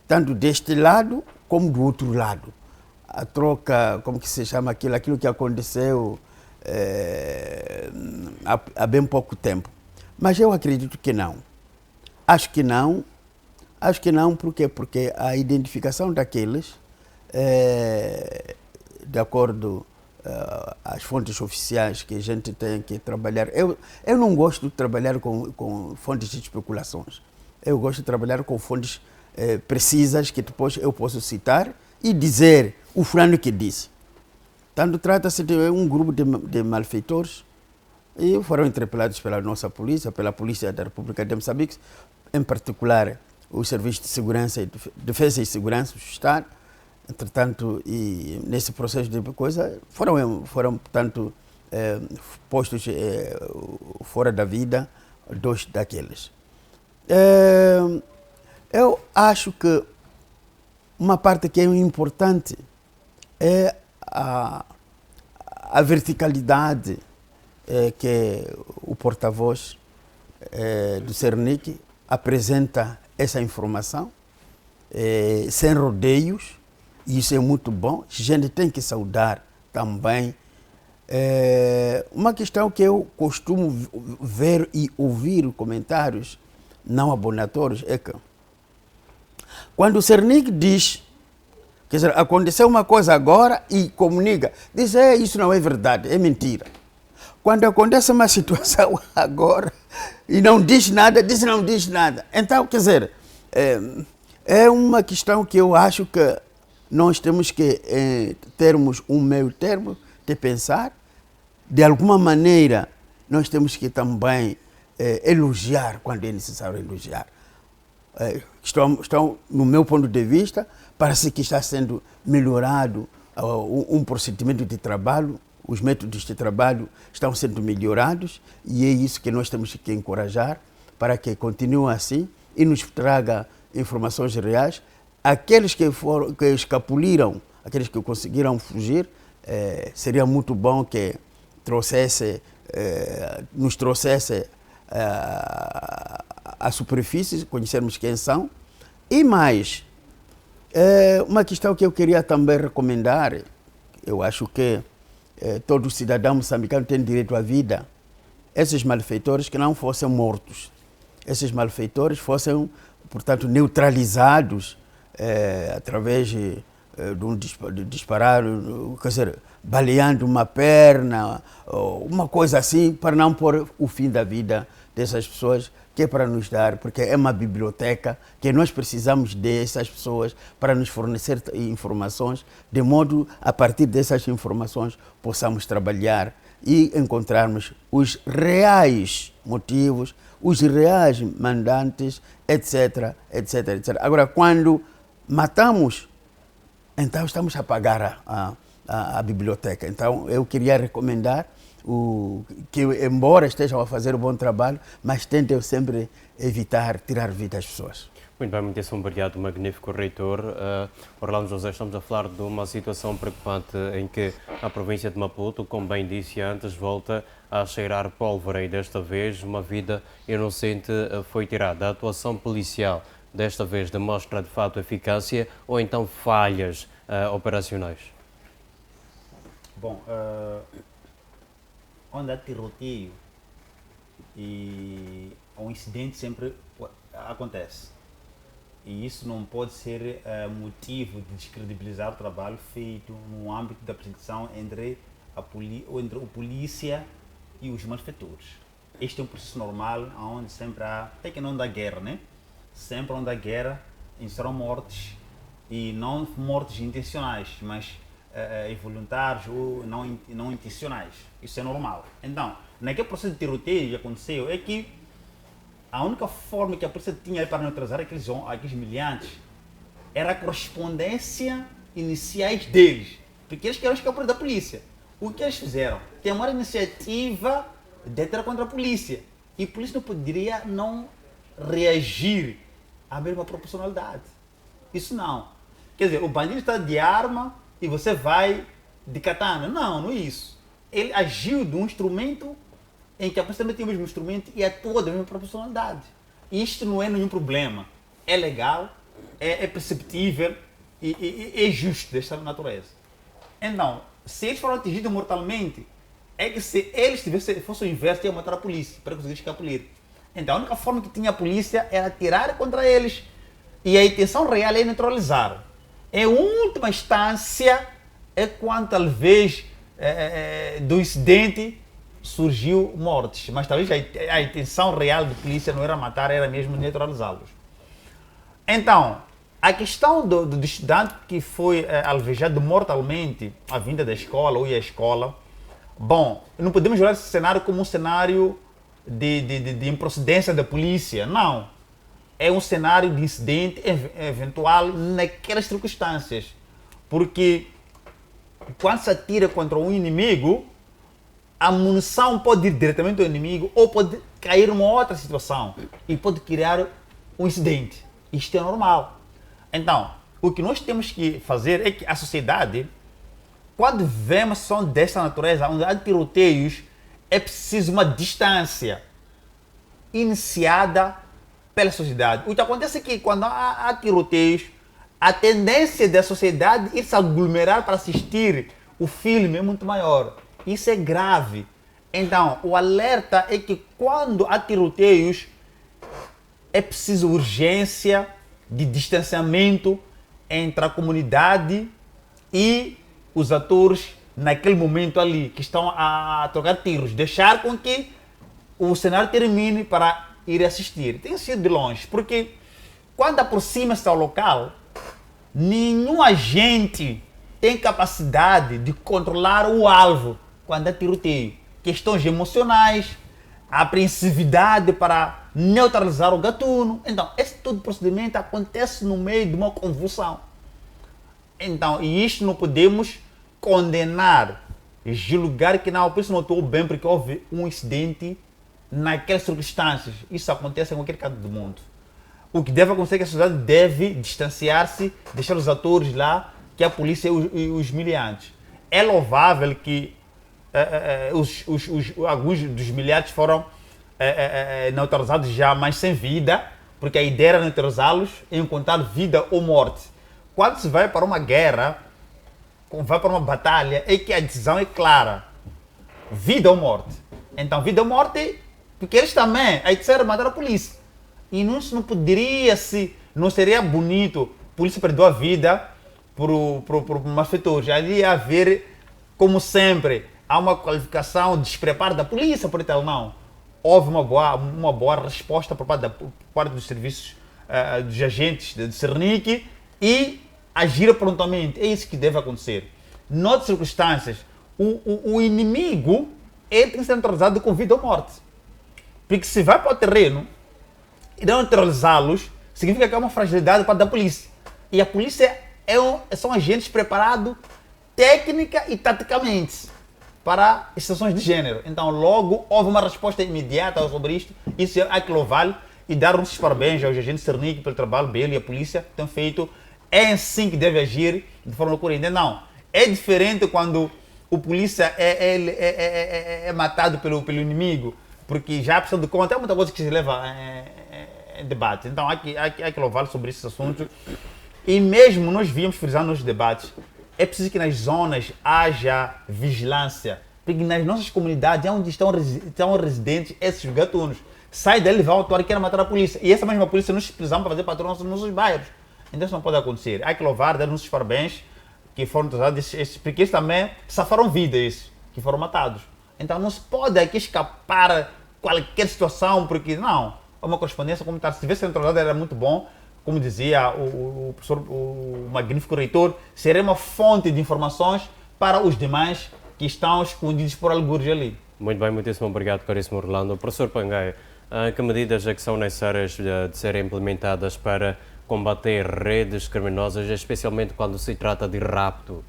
tanto deste lado como do outro lado. A troca, como que se chama aquilo que aconteceu há bem pouco tempo. Mas eu acredito que não. Acho que não. Acho que não, por quê? Porque a identificação daqueles, de acordo às fontes oficiais que a gente tem que trabalhar, eu não gosto de trabalhar com fontes de especulações. Eu gosto de trabalhar com fontes precisas que depois eu posso citar e dizer o fulano que disse. Tanto trata-se de um grupo de malfeitores e foram interpelados pela nossa polícia, pela Polícia da República de Moçambique, em particular os serviços de segurança e defesa e segurança do Estado. Entretanto, e nesse processo de coisa, foram portanto, postos fora da vida 2 daqueles. Eu acho que uma parte que é importante é a verticalidade que o porta-voz do Cernic apresenta essa informação, sem rodeios, e isso é muito bom. A gente tem que saudar também. Uma questão que eu costumo ver e ouvir comentários não abonatórios é que quando o Cernic diz, quer dizer, aconteceu uma coisa agora e comunica, diz, isso não é verdade, é mentira. Quando acontece uma situação agora e não diz nada, diz não diz nada. Então, quer dizer, é uma questão que eu acho que nós temos que termos um meio termo de pensar. De alguma maneira, nós temos que também elogiar quando é necessário elogiar. Estão, no meu ponto de vista, parece que está sendo melhorado um procedimento de trabalho, os métodos de trabalho estão sendo melhorados e é isso que nós temos que encorajar para que continue assim e nos traga informações reais. Aqueles que escapuliram, aqueles que conseguiram fugir, seria muito bom que nos trouxesse à superfície, conhecermos quem são. E mais, uma questão que eu queria também recomendar, eu acho que todo cidadão moçambicano tem direito à vida. Esses malfeitores que não fossem mortos, esses malfeitores fossem, portanto, neutralizados através de disparar, quer dizer, baleando uma perna, uma coisa assim, para não pôr o fim da vida dessas pessoas, que é para nos dar, porque é uma biblioteca que nós precisamos dessas pessoas para nos fornecer informações, de modo, a partir dessas informações, possamos trabalhar e encontrarmos os reais motivos, os reais mandantes, etc, etc, etc. Agora, quando matamos, então estamos a pagar a biblioteca. Então, eu queria recomendar que, embora estejam a fazer um bom trabalho, mas tentem sempre evitar tirar vida às pessoas. Muito bem, muitíssimo obrigado, magnífico reitor. Orlando José, estamos a falar de uma situação preocupante em que a província de Maputo, como bem disse antes, volta a cheirar pólvora e desta vez uma vida inocente foi tirada. A atuação policial desta vez demonstra de fato eficácia ou então falhas operacionais? Bom, onde há tiroteio e um incidente sempre acontece. E isso não pode ser motivo de descredibilizar o trabalho feito no âmbito da perseguição entre o polícia e os malfeitores. Este é um processo normal, onde sempre há, até que não dá guerra, né? Sempre onde há guerra, serão mortes, e não mortes intencionais, mas involuntários ou não intencionais. Isso é normal. Então, naquele processo de tiroteio que aconteceu, é que a única forma que a polícia tinha para neutralizar aqueles miliantes era a correspondência iniciais deles, porque eles queriam escapar da polícia. O que eles fizeram? Tem uma iniciativa de entrar contra a polícia, e a polícia não poderia não reagir à mesma proporcionalidade. Isso não. Quer dizer, o bandido está de arma e você vai de katana. Não, não é isso. Ele agiu de um instrumento em que a polícia também tem o mesmo instrumento e atua da mesma proporcionalidade. Isto não é nenhum problema. É legal, é perceptível e é justo desta natureza. Então, se eles foram atingidos mortalmente, é que se eles fossem o inverso, iam matar a polícia para conseguir escapulir. Então, a única forma que tinha a polícia era atirar contra eles e a intenção real é neutralizar. Em última instância, é quando talvez do incidente surgiu mortes, mas talvez a intenção real da polícia não era matar, era mesmo neutralizá-los. Então, a questão do estudante que foi alvejado mortalmente à vinda da escola ou ia à escola, bom, não podemos olhar esse cenário como um cenário de improcedência da polícia, não. É um cenário de incidente eventual naquelas circunstâncias, porque quando se atira contra um inimigo, a munição pode ir diretamente ao inimigo ou pode cair numa outra situação e pode criar um incidente. Isto é normal. Então, o que nós temos que fazer é que a sociedade, quando vemos som desta natureza, onde há tiroteios, é preciso uma distância iniciada pela sociedade. O que acontece é que quando há tiroteios, a tendência da sociedade ir se aglomerar para assistir o filme é muito maior. Isso é grave. Então, o alerta é que quando há tiroteios, é preciso urgência de distanciamento entre a comunidade e os atores naquele momento ali, que estão a trocar tiros. Deixar com que o cenário termine para ir assistir. Tem sido de longe, porque quando aproxima-se ao local, nenhum agente tem capacidade de controlar o alvo quando há tiroteio. Questões emocionais, apreensividade para neutralizar o gatuno. Então, esse todo procedimento acontece no meio de uma convulsão. Então, e isto não podemos condenar, julgar que não, por isso não atuou bem porque houve um incidente naquelas circunstâncias. Isso acontece em qualquer canto do mundo. O que deve acontecer é que a sociedade deve distanciar-se, deixar os atores lá, que é a polícia e os miliantes. É louvável que alguns dos miliantes foram neutralizados já, mas sem vida, porque a ideia era neutralizá-los e encontrar vida ou morte. Quando se vai para uma guerra, vai para uma batalha, é que a decisão é clara. Vida ou morte. Então, vida ou morte, porque eles também, aí disseram matar a polícia. E não poderia não seria bonito, a polícia perdeu a vida por malfeitores. Ali ia haver, como sempre, há uma qualificação de despreparo da polícia, por tal não. Houve uma boa resposta por parte dos serviços, dos agentes de Cernic e agir prontamente. É isso que deve acontecer. Noutras circunstâncias, o inimigo tem que ser neutralizado com vida ou morte. Porque se vai para o terreno e não neutralizá-los, significa que há uma fragilidade para da polícia. E a polícia são agentes preparados técnica e taticamente para as situações de gênero. Então, logo, houve uma resposta imediata sobre isto. Isso há que louvar e dar uns parabéns aos agentes Cernic pelo trabalho dele e a polícia que têm feito. É assim que deve agir de forma coerente. Não, é diferente quando o polícia é matado pelo inimigo, porque já precisa de conta, é muita coisa que se leva em debate. Então, há que louvar sobre esses assuntos. E mesmo nós víamos frisando nos debates, é preciso que nas zonas haja vigilância, porque nas nossas comunidades é onde estão residentes esses gatunos. Sai dali, vão atuar e querem matar a polícia. E essa mesma polícia nós precisamos para fazer patrulha nos nossos bairros. Então isso não pode acontecer. Há que louvar, dar nossos parabéns que foram usados, porque eles também safaram vidas, que foram matados. Então não se pode aqui escapar qualquer situação, porque não, é uma correspondência como tal. Se tivesse neutralizado era muito bom. Como dizia o professor, o magnífico reitor, seria uma fonte de informações para os demais que estão escondidos por algures ali. Muito bem, muitíssimo obrigado, caríssimo Orlando. Professor Pangai, Que medidas é que são necessárias de serem implementadas para combater redes criminosas, especialmente quando se trata de rapto?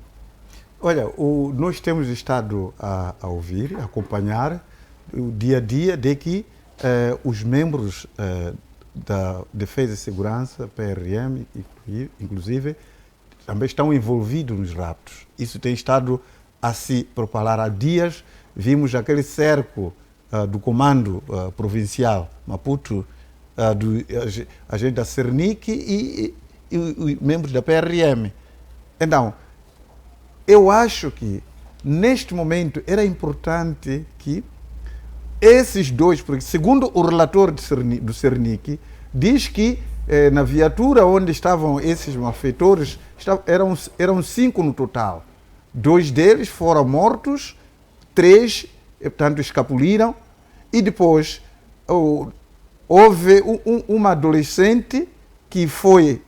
Olha, nós temos estado a ouvir, a acompanhar o dia a dia de que os membros da Defesa e Segurança, PRM, inclusive, também estão envolvidos nos raptos. Isso tem estado a se propalar há dias. Vimos aquele cerco do comando provincial Maputo, do agente da Cernic e membros da PRM. Então, eu acho que neste momento era importante que esses dois, porque segundo o relator do Cernic, diz que na viatura onde estavam esses malfeitores, eram 5 no total. 2 deles foram mortos, 3, portanto, escapuliram, e depois houve uma adolescente que foi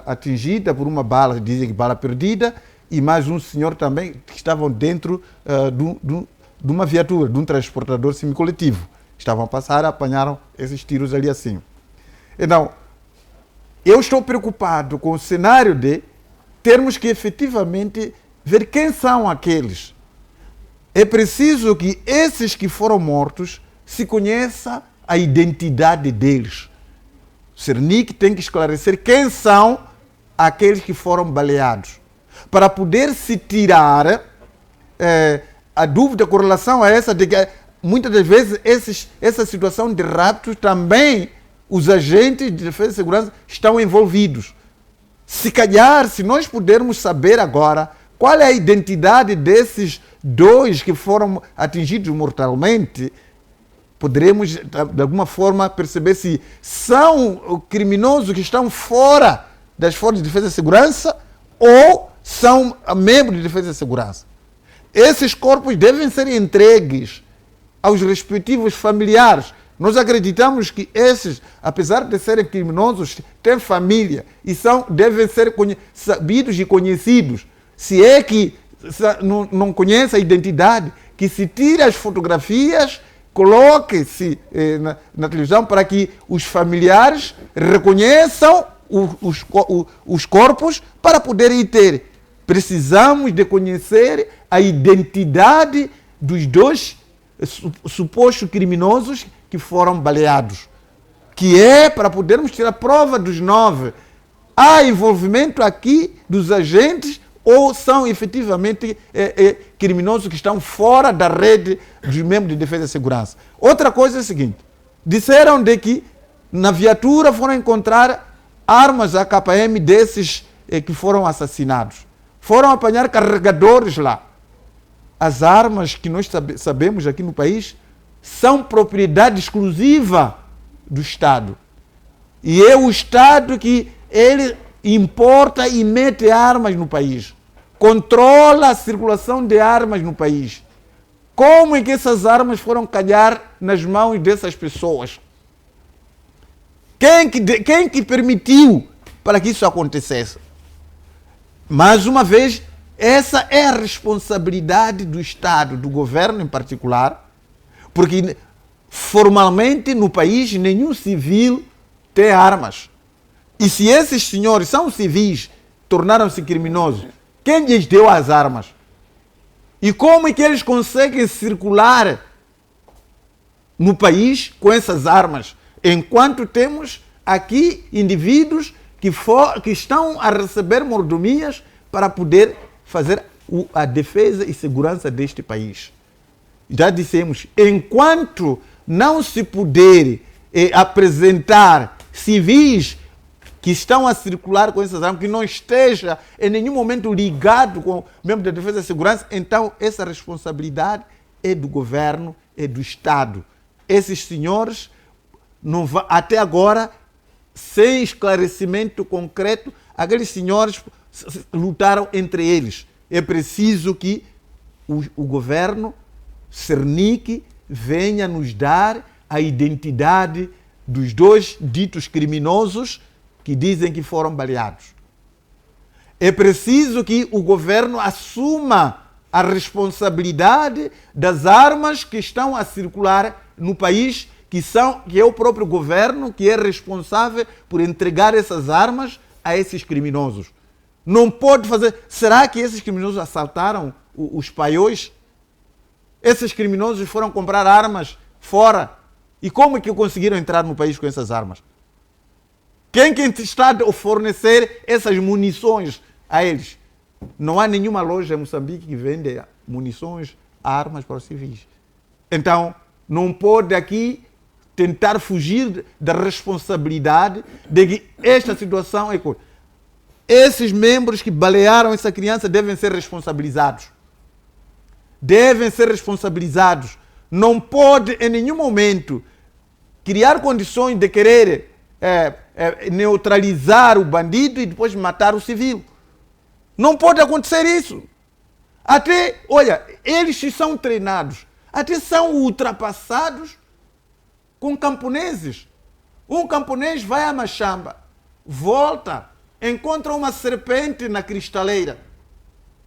atingida por uma bala, dizem que bala perdida, e mais um senhor também que estavam dentro de uma viatura, de um transportador semicoletivo. Estavam a passar, apanharam esses tiros ali assim. Então, eu estou preocupado com o cenário de termos que efetivamente ver quem são aqueles. É preciso que esses que foram mortos se conheça a identidade deles. O Cernic tem que esclarecer quem são aqueles que foram baleados, para poder se tirar a dúvida com relação a essa, de que muitas das vezes essa situação de raptos também os agentes de defesa e segurança estão envolvidos. Se calhar, se nós pudermos saber agora qual é a identidade desses 2 que foram atingidos mortalmente, poderemos de alguma forma perceber se são criminosos que estão fora das forças de defesa e segurança ou são membros de defesa e segurança. Esses corpos devem ser entregues aos respectivos familiares. Nós acreditamos que esses, apesar de serem criminosos, têm família e devem ser sabidos e conhecidos. Se é que não conhece a identidade, que se tire as fotografias, coloque-se na televisão para que os familiares reconheçam os corpos para poderem ter. Precisamos de conhecer a identidade dos 2 supostos criminosos que foram baleados, que é para podermos tirar a prova dos 9. Há envolvimento aqui dos agentes ou são efetivamente criminosos que estão fora da rede dos membros de defesa e segurança? Outra coisa é a seguinte: disseram de que na viatura foram encontrar armas AKM desses que foram assassinados. Foram apanhar carregadores lá. As armas que nós sabemos aqui no país são propriedade exclusiva do Estado. E é o Estado que ele importa e mete armas no país. Controla a circulação de armas no país. Como é que essas armas foram calhar nas mãos dessas pessoas? Quem que permitiu para que isso acontecesse? Mais uma vez, essa é a responsabilidade do Estado, do governo em particular, porque formalmente no país nenhum civil tem armas. E se esses senhores são civis, tornaram-se criminosos, quem lhes deu as armas? E como é que eles conseguem circular no país com essas armas, enquanto temos aqui indivíduos que estão a receber mordomias para poder fazer a defesa e segurança deste país? Já dissemos, enquanto não se puder apresentar civis que estão a circular com essas armas, que não esteja em nenhum momento ligado com o membro da defesa e segurança, então essa responsabilidade é do governo, é do Estado. Esses senhores, até agora, sem esclarecimento concreto, aqueles senhores lutaram entre eles. É preciso que o governo, Cernic, venha nos dar a identidade dos 2 ditos criminosos que dizem que foram baleados. É preciso que o governo assuma a responsabilidade das armas que estão a circular no país que é o próprio governo que é responsável por entregar essas armas a esses criminosos. Não pode fazer... Será que esses criminosos assaltaram os paióis? Esses criminosos foram comprar armas fora. E como é que conseguiram entrar no país com essas armas? Quem que está a fornecer essas munições a eles? Não há nenhuma loja em Moçambique que vende munições, armas para os civis. Então, não pode aqui tentar fugir da responsabilidade de que esta situação é... Esses membros que balearam essa criança devem ser responsabilizados. Devem ser responsabilizados. Não pode, em nenhum momento, criar condições de querer neutralizar o bandido e depois matar o civil. Não pode acontecer isso. Até, olha, eles são treinados, até são ultrapassados com camponeses. Um camponês vai a Machamba, volta, encontra uma serpente na cristaleira.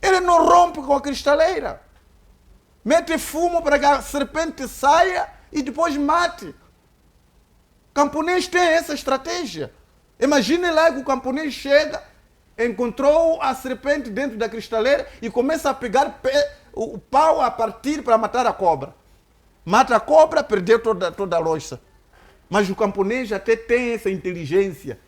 Ele não rompe com a cristaleira. Mete fumo para que a serpente saia e depois mate. O camponês tem essa estratégia. Imagine lá que o camponês chega, encontrou a serpente dentro da cristaleira e começa a pegar o pau a partir para matar a cobra. Mata a cobra, perdeu toda a loja. Mas o camponês até tem essa inteligência.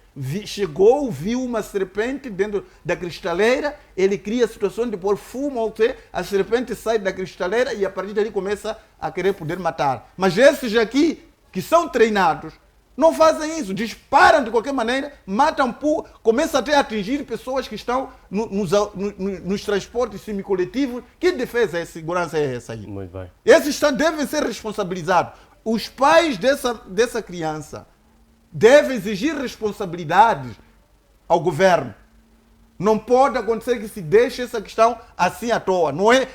Chegou, viu uma serpente dentro da cristaleira, ele cria a situação de pôr fumo, a serpente sai da cristaleira e a partir dali começa a querer poder matar. Mas esses aqui, que são treinados, não fazem isso, disparam de qualquer maneira, matam, começam até a atingir pessoas que estão nos transportes semicoletivos. Que defesa e segurança é essa aí? Muito bem. Esses devem ser responsabilizados. Os pais dessa criança devem exigir responsabilidades ao governo. Não pode acontecer que se deixe essa questão assim à toa.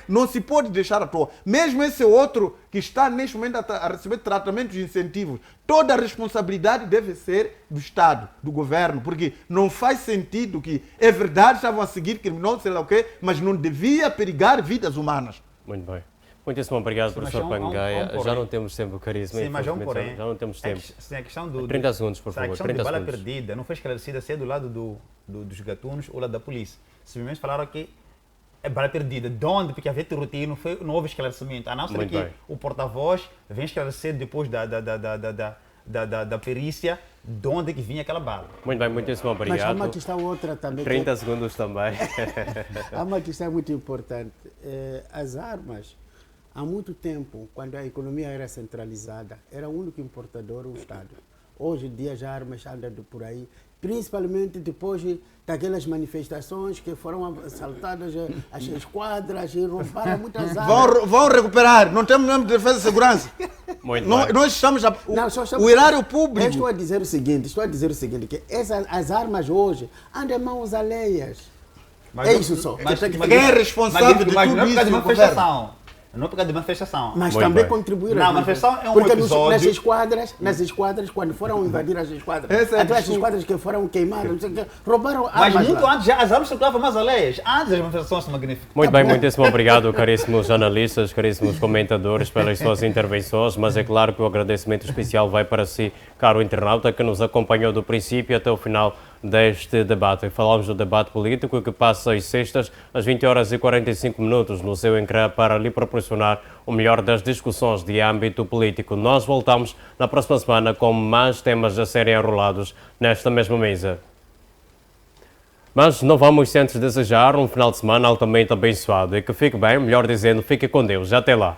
Não se pode deixar à toa. Mesmo esse outro que está neste momento a receber tratamentos de incentivos, toda a responsabilidade deve ser do Estado, do governo, porque não faz sentido que, é verdade, estavam a seguir criminosos, sei lá o quê, mas não devia perigar vidas humanas. Muito bem. Muitíssimo obrigado, professor Pangaia. Já não temos tempo, caríssimo. Sim, mas porém, já não temos tempo. A questão do 30 segundos, por favor. A questão 30 de bala segundos. perdida não foi esclarecida se é do lado dos gatunos ou lá da polícia. Simplesmente falaram que é bala perdida. De onde? Porque havia rotina, não houve esclarecimento. A não ser que o porta-voz vem esclarecer depois da perícia de onde que vinha aquela bala. Muito bem, muitíssimo obrigado. Mas há uma questão outra também. 30 segundos também. Há uma questão muito importante. As armas, há muito tempo, quando a economia era centralizada, era o único importador o Estado. Hoje em dia já armas andam por aí, principalmente depois daquelas manifestações que foram assaltadas as esquadras e roubaram muitas armas. Vão recuperar, não temos mesmo defesa e segurança. Muito Nós bem. estamos o erário público. Eu estou a dizer o seguinte, que as armas hoje andam em mãos alheias. Mas É isso só. Quem é responsável de tudo não é por isso? causa de O governo. manifestação. Não é por causa de manifestação. Mas Muito também bem. contribuíram. Não, a manifestação é um porque episódio. nas esquadras, quando foram invadir as esquadras, Essa é a aquelas desculpa. esquadras que foram queimadas, não sei o quê, roubaram Mas armas muito lá. antes, já as armas circulavam mais alheias. Antes das manifestações se magnificam. Muito bem, muitíssimo obrigado, caríssimos jornalistas, caríssimos comentadores, pelas suas intervenções, mas é claro que o agradecimento especial vai para si, caro internauta, que nos acompanhou do princípio até o final deste debate. Falamos do debate político que passa às sextas, às 20h45 no seu ecrã para lhe proporcionar o melhor das discussões de âmbito político. Nós voltamos na próxima semana com mais temas a serem enrolados nesta mesma mesa. Mas não vamos sem antes desejar um final de semana altamente abençoado e que fique bem, melhor dizendo, fique com Deus. Até lá.